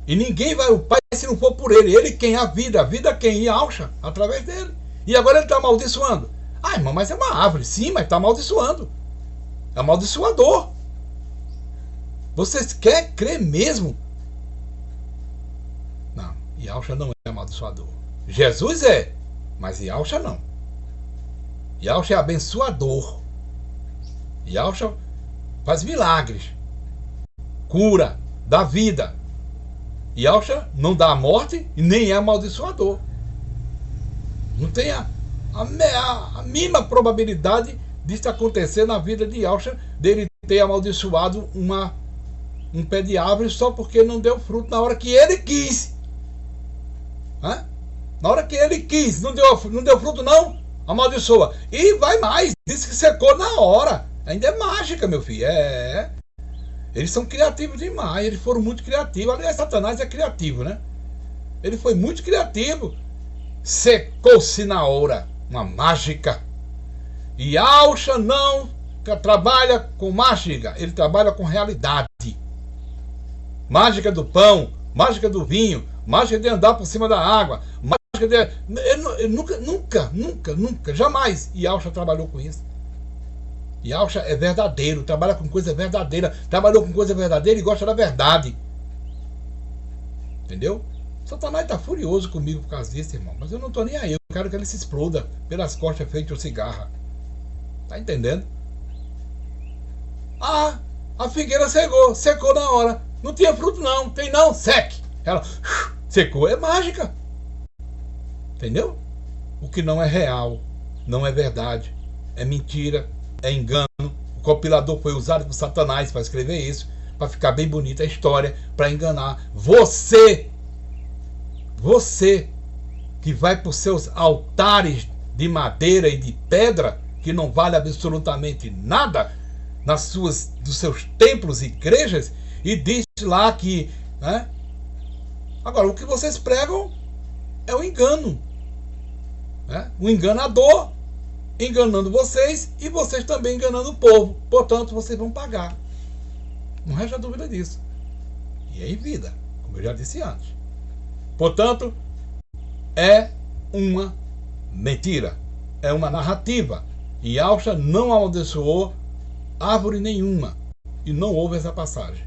E ninguém vai ao Pai se não for por ele. Ele quem é a vida quem? Yahshua, através dele. E agora ele está amaldiçoando. Irmão, mas é uma árvore. Sim, mas está amaldiçoando. É amaldiçoador. Vocês querem crer mesmo? Não, Yahshua não é amaldiçoador. Jesus é, mas Yahshua não. Yahshua é abençoador. Yahshua faz milagres, cura, dá vida. Yahshua não dá a morte e nem é amaldiçoador. Não tem a mínima probabilidade disso acontecer na vida de Yahshua, dele ter amaldiçoado um pé de árvore só porque não deu fruto na hora que ele quis. Na hora que ele quis, não deu fruto não, amaldiçoa. E vai mais, disse que secou na hora. Ainda é mágica, meu filho. Eles são criativos demais, eles foram muito criativos. Aliás, Satanás é criativo, né? Ele foi muito criativo. Secou-se na hora, uma mágica. E Yahshua não trabalha com mágica, ele trabalha com realidade. Mágica do pão, mágica do vinho, mágica de andar por cima da água, mágica de... Ele nunca, jamais Yahshua trabalhou com isso. Yahshua é verdadeiro, trabalha com coisa verdadeira, trabalhou com coisa verdadeira e gosta da verdade. Entendeu? Satanás está furioso comigo por causa disso, irmão, mas eu não estou nem aí, eu quero que ele se exploda pelas costas feito um cigarro. Tá entendendo? Ah, a figueira secou na hora. Não tinha fruto não, tem não, seque. Ela secou, é mágica. Entendeu? O que não é real, não é verdade, é mentira, é engano. O compilador foi usado por Satanás para escrever isso, para ficar bem bonita a história, para enganar você. Você que vai para os seus altares de madeira e de pedra, que não vale absolutamente nada, dos seus templos e igrejas, e diz lá que... Né? Agora, o que vocês pregam é o engano. Né? O enganador enganando vocês e vocês também enganando o povo. Portanto, vocês vão pagar. Não resta dúvida disso. E aí, vida, como eu já disse antes. Portanto, é uma mentira. É uma narrativa. E Yahshua não amaldiçoou árvore nenhuma. E não houve essa passagem.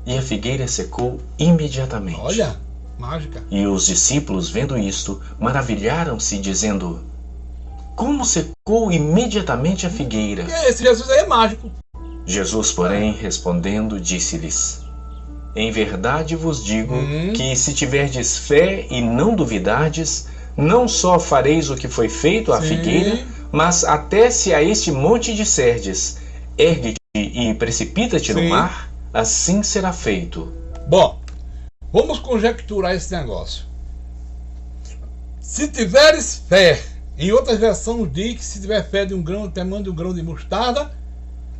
E a figueira secou imediatamente. Olha, mágica. E os discípulos, vendo isto, maravilharam-se, dizendo: como secou imediatamente a figueira? Esse Jesus aí é mágico. Jesus, porém, respondendo, disse-lhes: em verdade vos digo que se tiverdes fé e não duvidardes, não só fareis o que foi feito à figueira, mas até se a este monte disserdes: ergue-te e precipita-te no mar, assim será feito. Bom, vamos conjecturar esse negócio. Se tiveres fé, em outras versões diz que se tiver fé de um grão, tamanho de um grão de mostarda,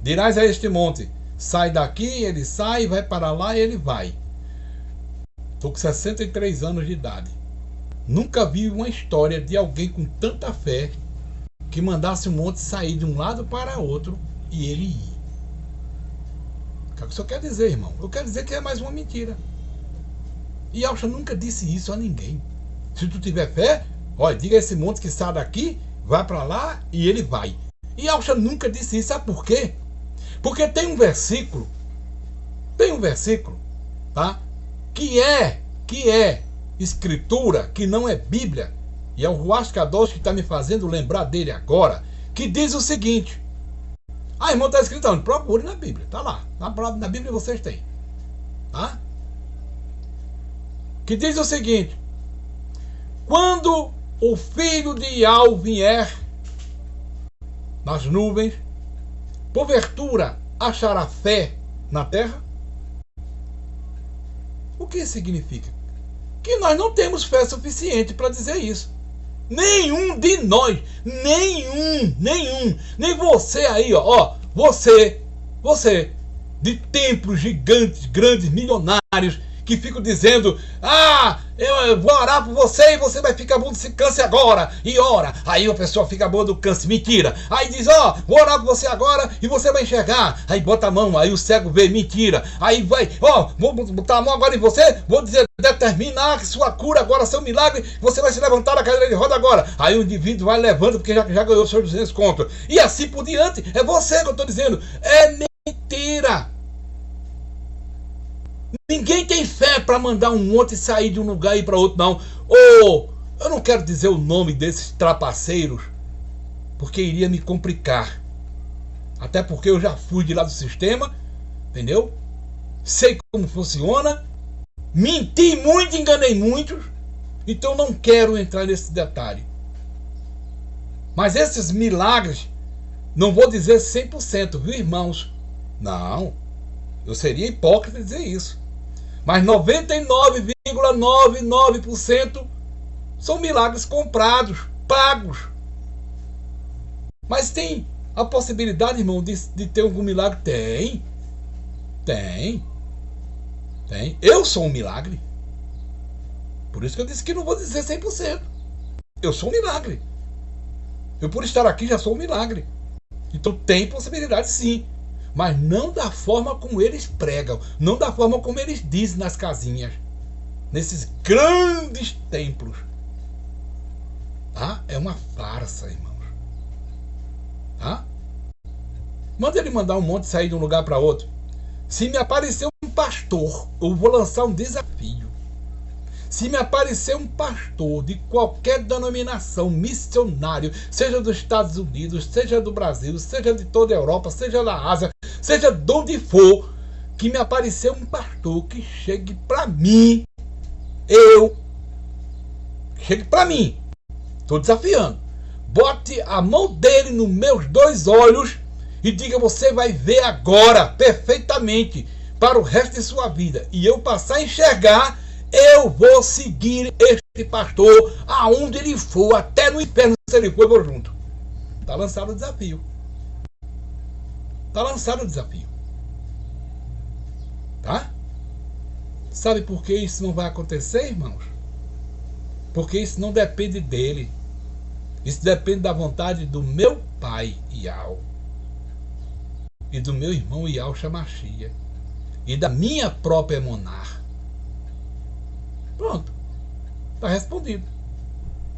dirás a este monte: sai daqui, ele sai, vai para lá e ele vai. Estou com 63 anos de idade. Nunca vi uma história de alguém com tanta fé que mandasse um monte sair de um lado para outro e ele ir. O que o senhor quer dizer, irmão? Eu quero dizer que é mais uma mentira. E Yahshua nunca disse isso a ninguém. Se tu tiver fé, olha, diga a esse monte que sai daqui, vai para lá e ele vai. E Yahshua nunca disse isso. Sabe por quê? Porque tem um versículo, tá? Que é escritura, que não é Bíblia, e é o Ruach Kadosh que está me fazendo lembrar dele agora, que diz o seguinte: ah, irmão, está escrito onde? Procure na Bíblia, tá lá, na Bíblia vocês têm, tá? Que diz o seguinte: quando o filho de Yahweh vier nas nuvens, porventura achará fé na terra? O que significa? Que nós não temos fé suficiente para dizer isso. Nenhum de nós, nenhum, nem você aí, ó, você de templos gigantes, grandes, milionários, que ficam dizendo: ah, eu vou orar por você e você vai ficar bom desse câncer agora, e ora. Aí a pessoa fica boa do câncer, mentira. Aí diz: ó, vou orar por você agora e você vai enxergar. Aí bota a mão, aí o cego vê, mentira. Aí vai, ó, vou botar a mão agora em você, vou dizer, determinar sua cura agora, seu milagre, você vai se levantar da cadeira de roda agora. Aí o indivíduo vai levando porque já ganhou seus 200 contos. E assim por diante. É você que eu estou dizendo. É mentira. Ninguém tem fé para mandar um monte sair de um lugar e ir para outro, não. Ou, eu não quero dizer o nome desses trapaceiros, porque iria me complicar. Até porque eu já fui de lá do sistema, entendeu? Sei como funciona. Menti muito, enganei muitos. Então não quero entrar nesse detalhe. Mas esses milagres, não vou dizer 100%, viu, irmãos? Não. Eu seria hipócrita dizer isso. Mas 99,99% são milagres comprados, pagos. Mas tem a possibilidade, irmão, de ter algum milagre? Tem. Eu sou um milagre. Por isso que eu disse que não vou dizer 100%. Eu sou um milagre. Eu, por estar aqui, já sou um milagre. Então tem possibilidade sim, mas não da forma como eles pregam, não da forma como eles dizem nas casinhas, nesses grandes templos. Tá? É uma farsa, irmãos. Tá? Manda ele mandar um monte sair de um lugar para outro. Se me aparecer um pastor, eu vou lançar um desafio. Se me aparecer um pastor de qualquer denominação, missionário, seja dos Estados Unidos, seja do Brasil, seja de toda a Europa, seja da Ásia, seja de onde for, que me aparecer um pastor que chegue para mim, chegue para mim, estou desafiando, bote a mão dele nos meus 2 olhos e diga: você vai ver agora perfeitamente para o resto de sua vida, e eu passar a enxergar, eu vou seguir este pastor aonde ele for, até no inferno, se ele for, eu vou junto. Está lançado o desafio. Está lançado o desafio. Tá? Sabe por que isso não vai acontecer, irmãos? Porque isso não depende dele. Isso depende da vontade do meu pai, Ial, e do meu irmão Ial Shamashia, e da minha própria Emuná. Pronto, está respondido.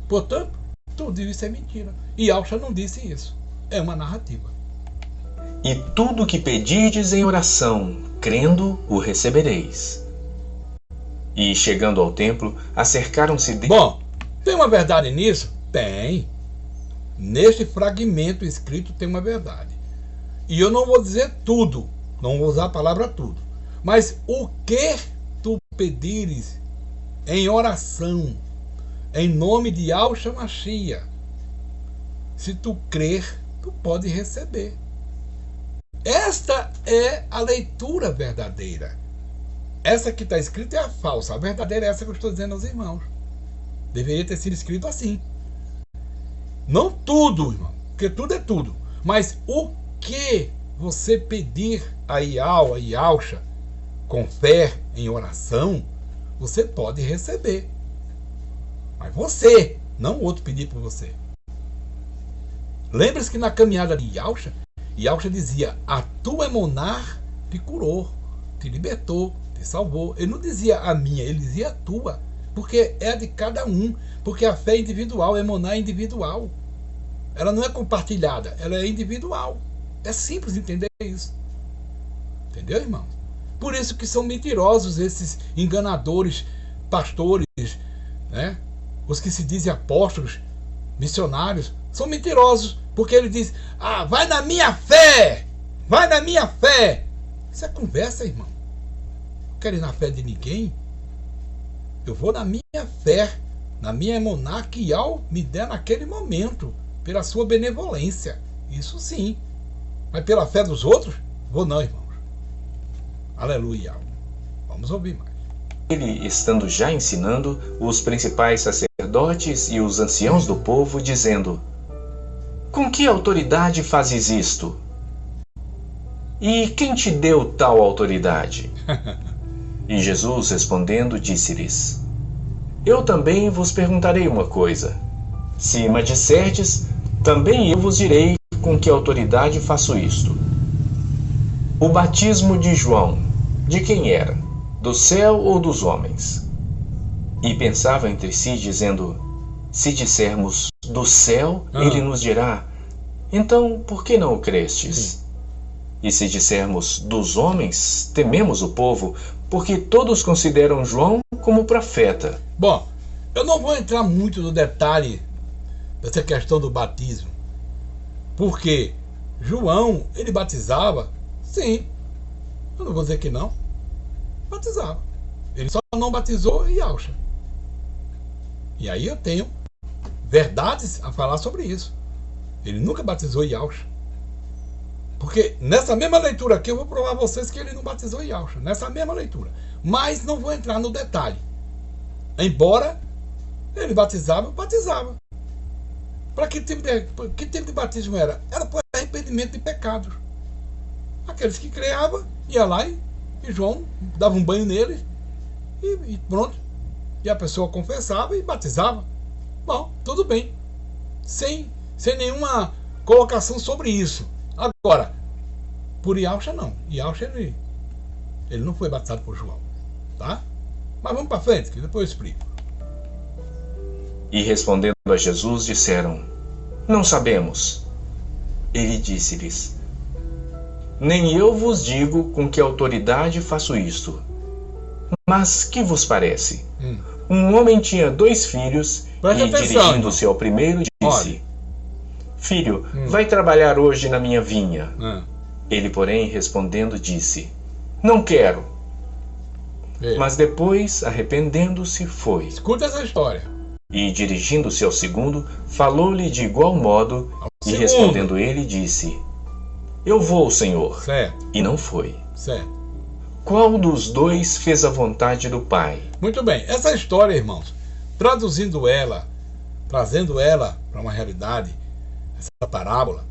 Portanto, tudo isso é mentira. E Alcha não disse isso. É uma narrativa. E tudo o que pedirdes em oração, crendo, o recebereis. E chegando ao templo, acercaram-se de... Bom, tem uma verdade nisso? Tem. Neste fragmento escrito tem uma verdade. E eu não vou dizer tudo, não vou usar a palavra tudo. Mas o que tu pedires em oração, em nome de Yahshua Mashiach, se tu crer, tu pode receber. Esta é a leitura verdadeira. Essa que está escrita é a falsa. A verdadeira é essa que eu estou dizendo aos irmãos. Deveria ter sido escrito assim. Não tudo, irmão, porque tudo é tudo. Mas o que você pedir a Ial, a Yahshua, com fé em oração, você pode receber. Mas você, não o outro pedir por você. Lembre-se que na caminhada de Yahshua, Yahshua dizia: a tua Emuná te curou, te libertou, te salvou. Ele não dizia a minha, ele dizia a tua. Porque é a de cada um. Porque a fé é individual, a Emuná é individual. Ela não é compartilhada, ela é individual. É simples entender isso. Entendeu, irmão? Por isso que são mentirosos esses enganadores, pastores, né? Os que se dizem apóstolos, missionários, são mentirosos, porque ele diz: ah, vai na minha fé, vai na minha fé. Isso é conversa, irmão. Não quero ir na fé de ninguém. Eu vou na minha fé, na minha Emuná que Yahweh me der naquele momento, pela sua benevolência. Isso sim. Mas pela fé dos outros, vou não, irmãos. Aleluia. Vamos ouvir mais. Ele, estando já ensinando, os principais sacerdotes e os anciãos do povo, dizendo: com que autoridade fazes isto? E quem te deu tal autoridade? E Jesus, respondendo, disse-lhes: eu também vos perguntarei uma coisa. Se me disserdes, também eu vos direi com que autoridade faço isto. O batismo de João, de quem era? Do céu ou dos homens? E pensava entre si, dizendo: se dissermos do céu, ele nos dirá: então por que não o crestes? E se dissermos dos homens, tememos o povo, porque todos consideram João como profeta. Bom, eu não vou entrar muito no detalhe dessa questão do batismo, porque João, ele batizava, sim, eu não vou dizer que não, batizava. Ele só não batizou Yahshua. E aí eu tenho verdades a falar sobre isso. Ele nunca batizou Yahshua. Porque nessa mesma leitura aqui eu vou provar a vocês que ele não batizou Yahshua. Nessa mesma leitura. Mas não vou entrar no detalhe. Embora ele batizava, batizava. Para que tipo de batismo era? Era para arrependimento de pecados. Aqueles que creavam, ia lá e João dava um banho neles e pronto. E a pessoa confessava e batizava. Bom, tudo bem. Sem nenhuma colocação sobre isso. Agora, por Yahshua não. Yahshua ele não foi batizado por João, tá? Mas vamos para frente, que depois eu explico. E respondendo a Jesus, disseram: Não sabemos. Ele disse-lhes: Nem eu vos digo com que autoridade faço isto. Mas que vos parece? Um homem tinha 2 filhos e, dirigindo-se ao primeiro, disse: Filho, vai trabalhar hoje na minha vinha. Ele, porém, respondendo, disse: Não quero. Mas depois, arrependendo-se, foi. Escuta essa história. E, dirigindo-se ao segundo, falou-lhe de igual modo, e respondendo ele, disse: Eu vou, Senhor. Certo. E não foi. Certo. Qual dos 2 fez a vontade do Pai? Muito bem. Essa história, irmãos, trazendo ela para uma realidade, essa parábola,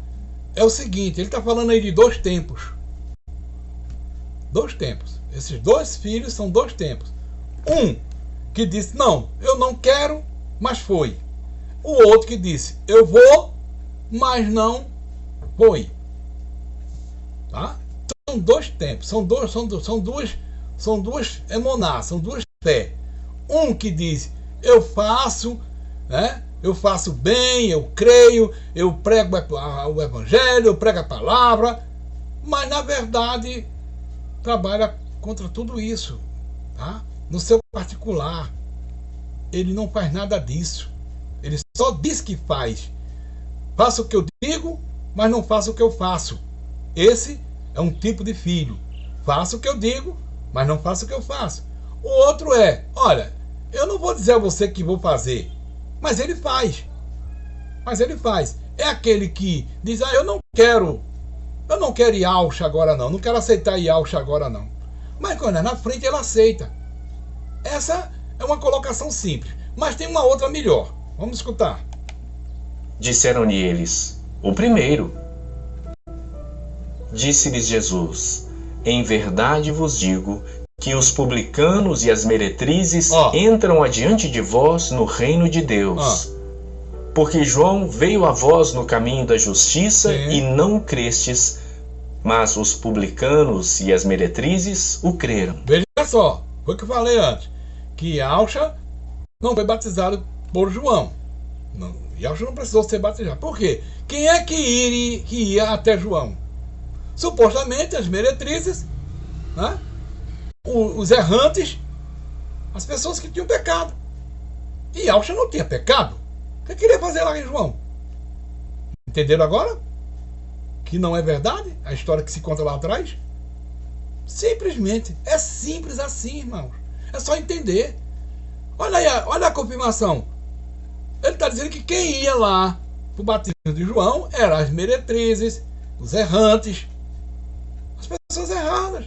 é o seguinte: ele está falando aí de 2 tempos. 2 tempos. Esses 2 filhos são 2 tempos. Um que disse: Não, eu não quero, mas foi. O outro que disse: Eu vou, mas não foi. Tá? São 2 tempos. São duas emonás, são 2 fé. Um que diz: Eu faço, né? Eu faço bem, eu creio, eu prego o evangelho, eu prego a palavra, mas na verdade trabalha contra tudo isso, tá? No seu particular, ele não faz nada disso. Ele só diz que faz. Faço o que eu digo, mas não faço o que eu faço. Esse é um tipo de filho. Faço o que eu digo, mas não faço o que eu faço. O outro é: olha, eu não vou dizer a você que vou fazer, mas ele faz. Mas ele faz. É aquele que diz: eu não quero Yahshua agora não quero aceitar Yahshua agora não. Mas quando é na frente ele aceita. Essa é uma colocação simples, mas tem uma outra melhor. Vamos escutar. Disseram-lhe eles: O primeiro. Disse-lhes Jesus: Em verdade vos digo que os publicanos e as meretrizes entram adiante de vós no reino de Deus. Porque João veio a vós no caminho da justiça e não crestes, mas os publicanos e as meretrizes o creram. Veja só, foi o que eu falei antes, que Yahshua não foi batizado por João. Yahshua não precisou ser batizado. Por quê? Quem é que ia até João? Supostamente as meretrizes, né? Os errantes, as pessoas que tinham pecado. E Yahshua não tinha pecado. O que queria fazer lá em João? Entenderam agora? Que não é verdade a história que se conta lá atrás? Simplesmente. É simples assim, irmãos. É só entender. Olha aí, olha a confirmação. Ele está dizendo que quem ia lá para o batismo de João eram as meretrizes, os errantes, as pessoas erradas.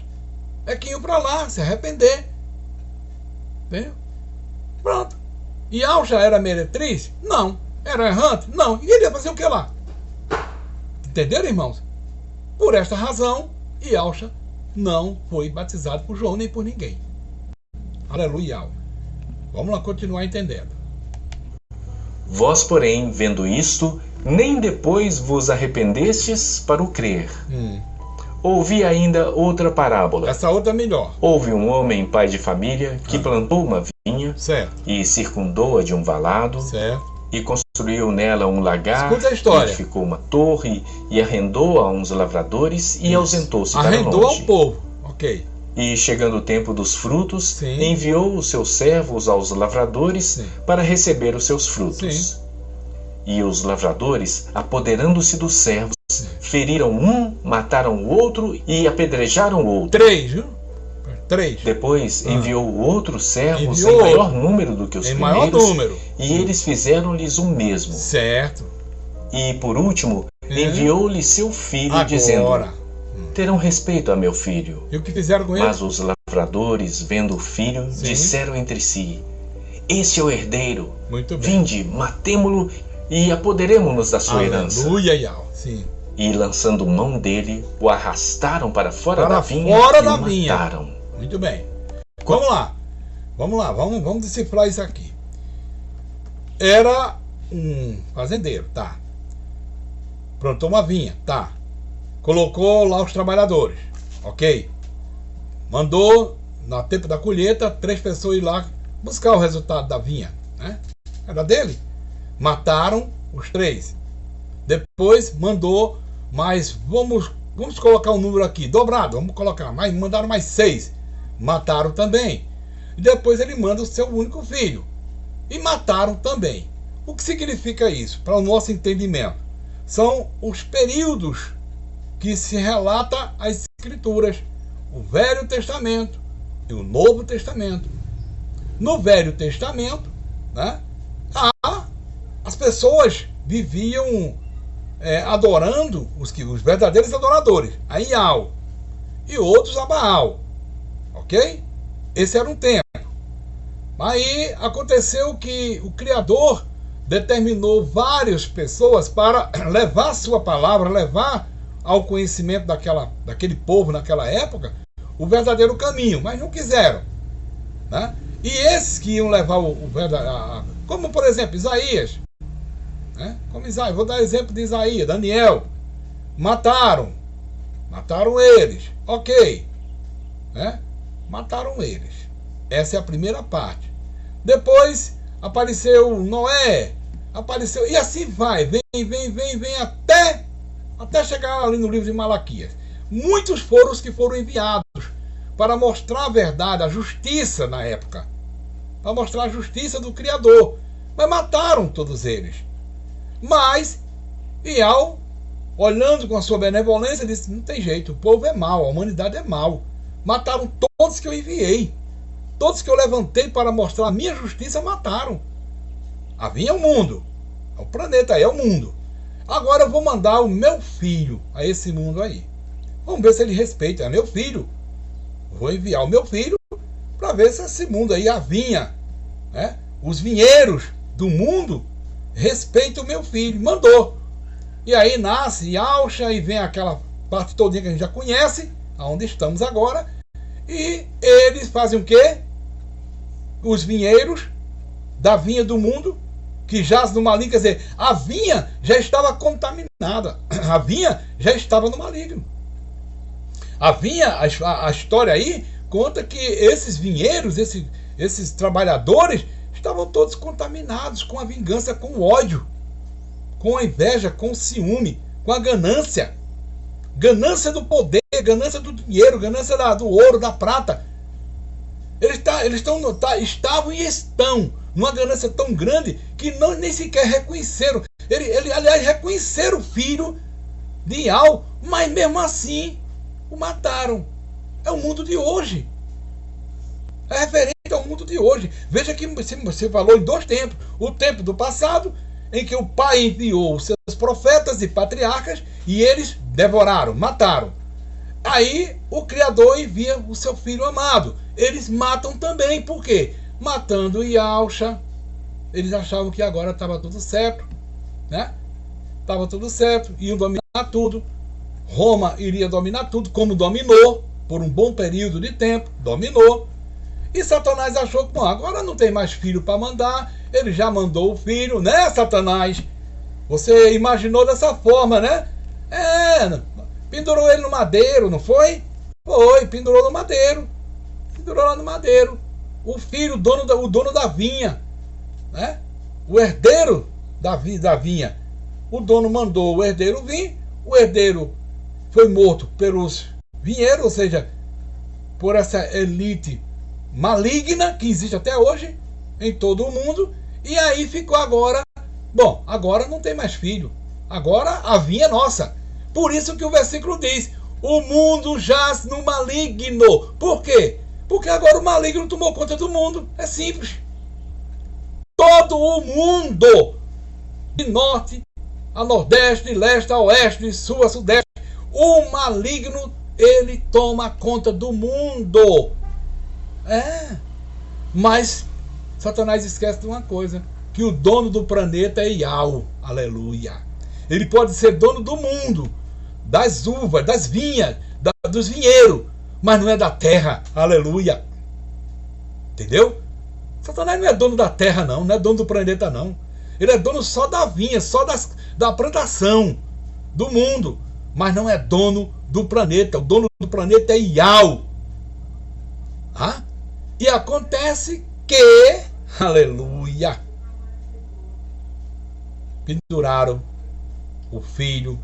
É quem ia para lá se arrepender. Entendeu? Pronto. E Yahshua era meretriz? Não. Era errante? Não. E ele ia fazer o que lá? Entenderam, irmãos? Por esta razão, Yahshua não foi batizado por João nem por ninguém. Aleluia. Vamos lá continuar entendendo. Vós, porém, vendo isto, nem depois vos arrependestes para o crer. Ouvi ainda outra parábola. Essa outra é melhor. Houve um homem, pai de família, que plantou uma vinha e circundou-a de um valado e construiu nela um lagar, edificou uma torre e arrendou a uns lavradores e ausentou-se para longe. Arrendou ao povo, ok. E chegando o tempo dos frutos, enviou os seus servos aos lavradores para receber os seus frutos. E os lavradores, apoderando-se dos servos, feriram um, mataram o outro e apedrejaram o outro. 3, viu? 3. Depois enviou outros servos em maior número do que os primeiros, e eles fizeram-lhes o mesmo. Certo. E por último, enviou-lhe seu filho, dizendo: terão respeito a meu filho. E o que fizeram com ele? Mas os lavradores, vendo o filho, disseram entre si: este é o herdeiro. Muito bem. Vinde, matemo-lo e apoderemo-nos da sua herança. Aleluia. Sim. E lançando mão dele, o arrastaram para fora da vinha e mataram. Muito bem. Vamos lá. Vamos decifrar isso aqui. Era um fazendeiro, tá? Plantou uma vinha, tá? colocou lá os trabalhadores, ok? Mandou, no tempo da colheita, 3 pessoas ir lá buscar o resultado da vinha, né? Era dele. Mataram os 3. Depois mandou mais, vamos colocar um número aqui, dobrado, vamos colocar, mandaram mais 6. Mataram também. E depois ele manda o seu único filho. E mataram também. O que significa isso? Para o nosso entendimento. São os períodos que se relata as Escrituras. O Velho Testamento e o Novo Testamento. No Velho Testamento, né, as pessoas viviam adorando os verdadeiros adoradores, a Iau, e outros a Baal. Ok? Esse era um tempo. Aí aconteceu que o Criador determinou várias pessoas para levar a sua palavra, levar ao conhecimento daquele povo naquela época o verdadeiro caminho, mas não quiseram, né? E esses que iam levar o verdadeiro, como por exemplo Isaías, né? Como Isaías, vou dar exemplo de Isaías, Daniel, mataram eles, ok, né? Mataram eles. Essa é a primeira parte. Depois apareceu Noé, apareceu, e assim vai, vem até chegar ali no livro de Malaquias. Muitos foram os que foram enviados para mostrar a verdade, a justiça na época, para mostrar a justiça do Criador, mas mataram todos eles. Mas Iau, olhando com a sua benevolência, disse: não tem jeito, o povo é mau, a humanidade é mau. Mataram todos que eu enviei, todos que eu levantei para mostrar a minha justiça, mataram. Havia o mundo, o planeta é o mundo. Agora eu vou mandar o meu filho a esse mundo aí. Vamos ver se ele respeita. É meu filho. Vou enviar o meu filho para ver se esse mundo aí, a vinha, né, os vinheiros do mundo, respeitam o meu filho. Mandou. E aí nasce Yaucha e vem aquela parte todinha que a gente já conhece, aonde estamos agora. E eles fazem o quê? Os vinheiros da vinha do mundo, que jaz no maligno, quer dizer, a vinha já estava contaminada, a vinha já estava no maligno. A vinha, a história aí conta que esses vinheiros, esses trabalhadores, estavam todos contaminados com a vingança, com o ódio, com a inveja, com o ciúme, com a ganância. Ganância do poder, ganância do dinheiro, ganância do ouro, da prata. Eles estavam e estão numa ganância tão grande que nem sequer reconheceram. Aliás, reconheceram o filho de Iau, mas mesmo assim o mataram. É o mundo de hoje. É referente ao mundo de hoje. Veja que você falou em 2 tempos. O tempo do passado, em que o pai enviou os seus profetas e patriarcas e eles devoraram, mataram. Aí o Criador envia o seu filho amado. Eles matam também. Por quê? Matando Yaucha, eles achavam que agora estava tudo certo, né? Estava tudo certo, iam dominar tudo. Roma iria dominar tudo, como dominou por um bom período de tempo, dominou. E Satanás achou que, bom, agora não tem mais filho para mandar, ele já mandou o filho, né, Satanás? Você imaginou dessa forma, né? Pendurou ele no madeiro, não foi? Foi, pendurou no madeiro. Pendurou lá no madeiro. O filho, o dono da vinha, né? O herdeiro da vinha. O dono mandou o herdeiro vir, o herdeiro foi morto pelos vinheiros, ou seja, por essa elite maligna que existe até hoje em todo o mundo. E aí ficou agora, bom, agora não tem mais filho, agora a vinha é nossa. Por isso que o versículo diz: o mundo jaz no maligno. Por quê? Porque agora o maligno tomou conta do mundo. É simples. Todo o mundo, de norte a nordeste, de leste a oeste, de sul a sudeste, o maligno, ele toma conta do mundo. Mas Satanás esquece de uma coisa, que o dono do planeta é Iau. Aleluia. Ele pode ser dono do mundo, das uvas, das vinhas, dos vinheiros, mas não é da terra. Aleluia. Entendeu? Satanás não é dono da terra, não é dono do planeta, não. Ele é dono só da vinha, só da plantação do mundo, mas não é dono do planeta. O dono do planeta é Iau. E acontece que, aleluia, penduraram o filho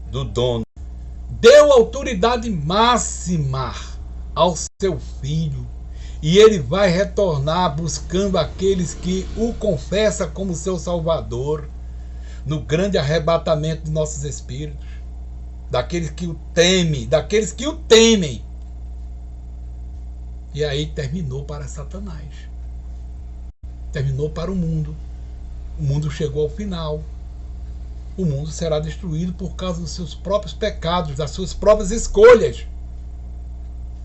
do dono. Deu autoridade máxima ao seu filho. E ele vai retornar buscando aqueles que o confessam como seu Salvador, no grande arrebatamento de nossos espíritos, daqueles que o temem. E aí terminou para Satanás. Terminou para o mundo. O mundo chegou ao final. O mundo será destruído por causa dos seus próprios pecados, das suas próprias escolhas.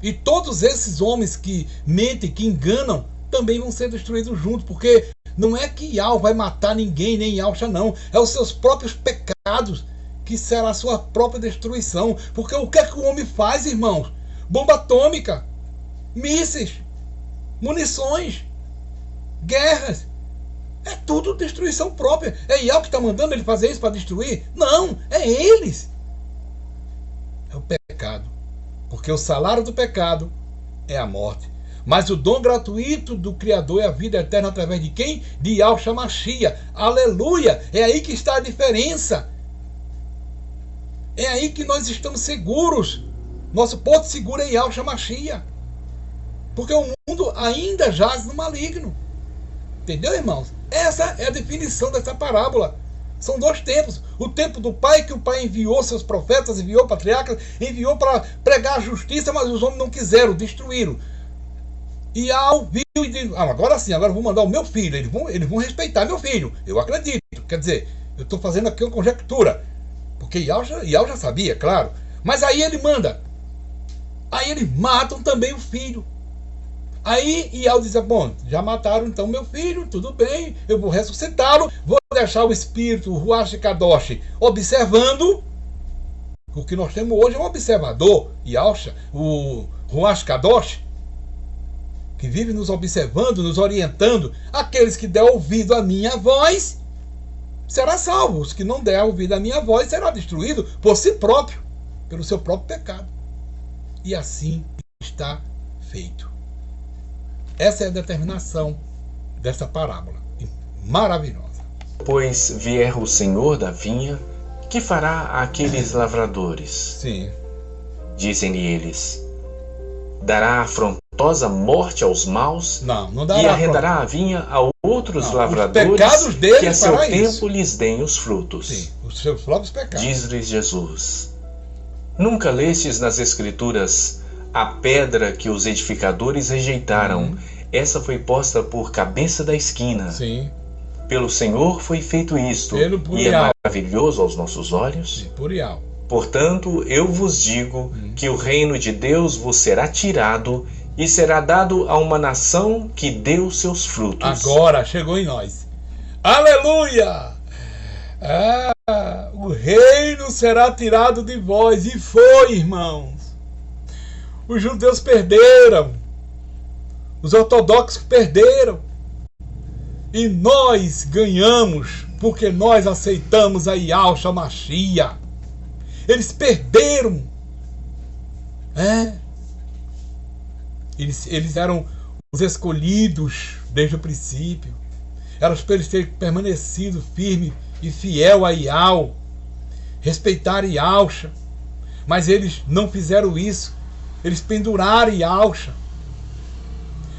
E todos esses homens que mentem, que enganam, também vão ser destruídos juntos, porque não é que Iau vai matar ninguém, nem Yausha não. É os seus próprios pecados que será a sua própria destruição. Porque o que é que o homem faz, irmãos? Bomba atômica, mísseis, munições, guerras. É tudo destruição própria. É Iau que está mandando ele fazer isso para destruir? Não, é eles. É o pecado. Porque o salário do pecado é a morte. Mas o dom gratuito do Criador é a vida eterna através de quem? De Yahushua Mashiach. Aleluia! É aí que está a diferença. É aí que nós estamos seguros. Nosso porto seguro é Yahushua Mashiach. Porque o mundo ainda jaz no maligno. Entendeu, irmãos? Essa é a definição dessa parábola. São dois tempos. O tempo do Pai, que o Pai enviou seus profetas, enviou patriarcas, enviou para pregar a justiça, mas os homens não quiseram, destruíram. E Iau viu e disse, agora sim, agora eu vou mandar o meu filho, eles vão respeitar meu filho. Eu acredito. Quer dizer, eu estou fazendo aqui uma conjectura. Porque Iau já sabia, claro. Mas aí ele manda. Aí eles matam também o filho. Aí Iau diz, bom, já mataram então meu filho, tudo bem, eu vou ressuscitá-lo, vou deixar o espírito, o Ruach Kadosh, observando. O que nós temos hoje é um observador, Yahushua, o Ruach Kadosh, que vive nos observando, nos orientando. Aqueles que der ouvido à minha voz, será salvo. Os que não der ouvido à minha voz, será destruído por si próprio, pelo seu próprio pecado. E assim está feito. Essa é a determinação dessa parábola. Maravilhosa. Pois vier o Senhor da vinha, que fará àqueles lavradores? Sim. Dizem-lhe eles, dará afrontosa morte aos maus? Não dará. E arrendará a vinha a outros lavradores, os pecados deles que a seu fará tempo isso. lhes deem os frutos. Sim, os seus próprios pecados. Diz-lhes Jesus, nunca lestes nas Escrituras a pedra que os edificadores rejeitaram? Essa foi posta por cabeça da esquina. Sim. Pelo Senhor foi feito isto, e é maravilhoso aos nossos olhos. Portanto, eu vos digo que o reino de Deus vos será tirado e será dado a uma nação que deu seus frutos. Agora chegou em nós. Aleluia! O reino será tirado de vós. E foi, irmãos. Os judeus perderam. Os ortodoxos perderam. E nós ganhamos, porque nós aceitamos a Yahushua Mashiach. Eles perderam. Eles eram os escolhidos desde o princípio. Era para eles terem permanecido firme e fiel a Iau, respeitar Yahushua. Mas eles não fizeram isso. Eles penduraram Yahushua.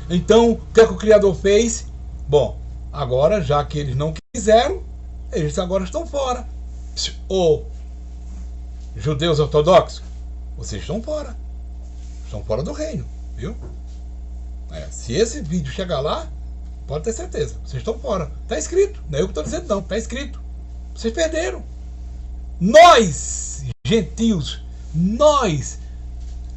Então, o que é que o Criador fez? Bom, agora, já que eles não quiseram, eles agora estão fora. Judeus ortodoxos, vocês estão fora. Estão fora do reino, viu? Se esse vídeo chegar lá, pode ter certeza, vocês estão fora. Está escrito, não é eu que estou dizendo não, está escrito. Vocês perderam. Nós, gentios, nós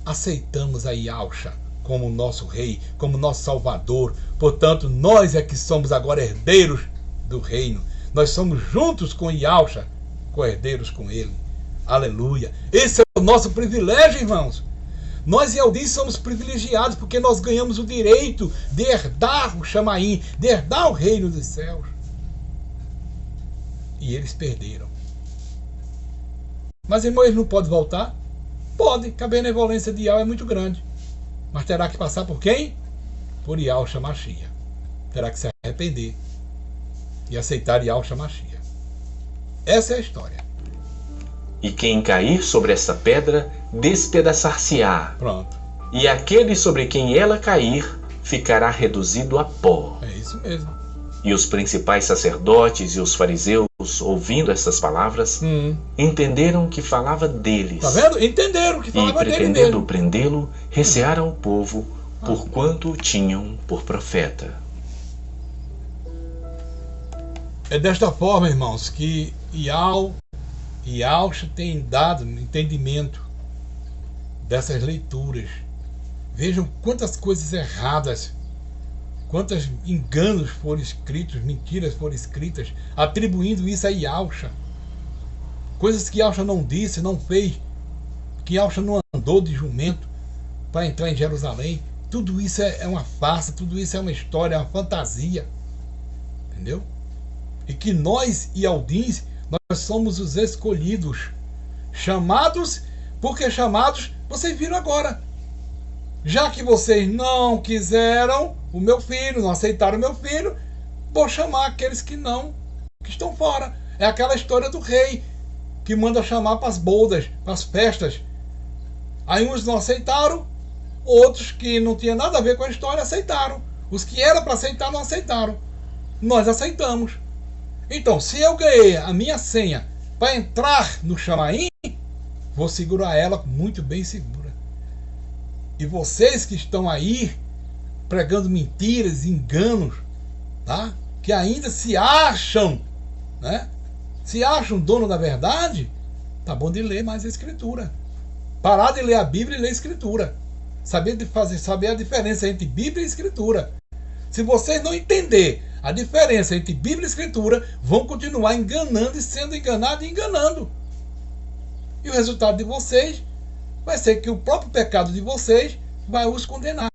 aceitamos a Yahushua como nosso rei, como nosso salvador. Portanto, nós é que somos agora herdeiros do reino. Nós somos juntos com Yahushua, co-herdeiros com ele. Aleluia. Esse é o nosso privilégio, irmãos. Nós Yehudis somos privilegiados porque nós ganhamos o direito de herdar o Shamaim, de herdar o reino dos céus. E eles perderam. Mas, irmão, ele não pode voltar? Pode, que a benevolência de Yahweh é muito grande. Mas terá que passar por quem? Por Yahushua Mashiach. Terá que se arrepender e aceitar Yahushua Mashiach. Essa é a história. E quem cair sobre essa pedra, despedaçar-se-á. Pronto. E aquele sobre quem ela cair, ficará reduzido a pó. É isso mesmo. E os principais sacerdotes e os fariseus, ouvindo essas palavras, entenderam que falava deles. Tá vendo? Entenderam que falava dele E pretendendo mesmo. prendê-lo, recearam o povo, porquanto o tinham por profeta. É desta forma, irmãos, que Yahushua tem dado entendimento dessas leituras. Vejam quantas coisas erradas, quantos enganos foram escritos, mentiras foram escritas, atribuindo isso a Yahushua. Coisas que Yahushua não disse, não fez, que Yahushua não andou de jumento para entrar em Jerusalém. Tudo isso é uma farsa, tudo isso é uma história, é uma fantasia. Entendeu? E que nós, Ialdins, nós somos os escolhidos. Chamados, porque chamados, vocês viram agora. Já que vocês não quiseram o meu filho, não aceitaram o meu filho, vou chamar aqueles que estão fora. É aquela história do rei, que manda chamar para as bodas, para as festas. Aí uns não aceitaram, outros que não tinham nada a ver com a história aceitaram. Os que era para aceitar não aceitaram. Nós aceitamos. Então, se eu ganhei a minha senha para entrar no Chamaim, vou segurar ela muito bem segura. E vocês que estão aí pregando mentiras, enganos, tá? Que ainda se acham, né? Se acham dono da verdade, tá bom de ler mais a Escritura. Parar de ler a Bíblia e ler a Escritura. Saber a diferença entre Bíblia e Escritura. Se vocês não entenderem a diferença entre Bíblia e Escritura, vão continuar enganando e sendo enganados e enganando. E o resultado de vocês vai ser que o próprio pecado de vocês vai os condenar.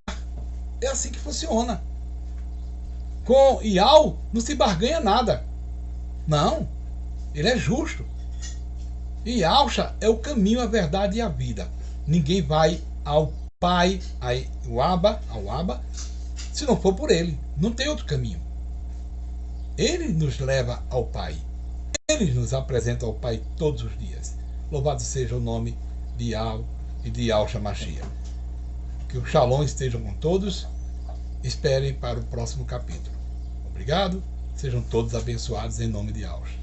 É assim que funciona. Com Yahushua não se barganha nada. Não. Ele é justo. E Yahushua é o caminho, a verdade e a vida. Ninguém vai ao Pai, ao Abba, se não for por ele. Não tem outro caminho. Ele nos leva ao Pai. Ele nos apresenta ao Pai todos os dias. Louvado seja o nome de Yahushua e de Yahushua Mashiach. Que o Shalom esteja com todos. Esperem para o próximo capítulo. Obrigado. Sejam todos abençoados em nome de Yahushua.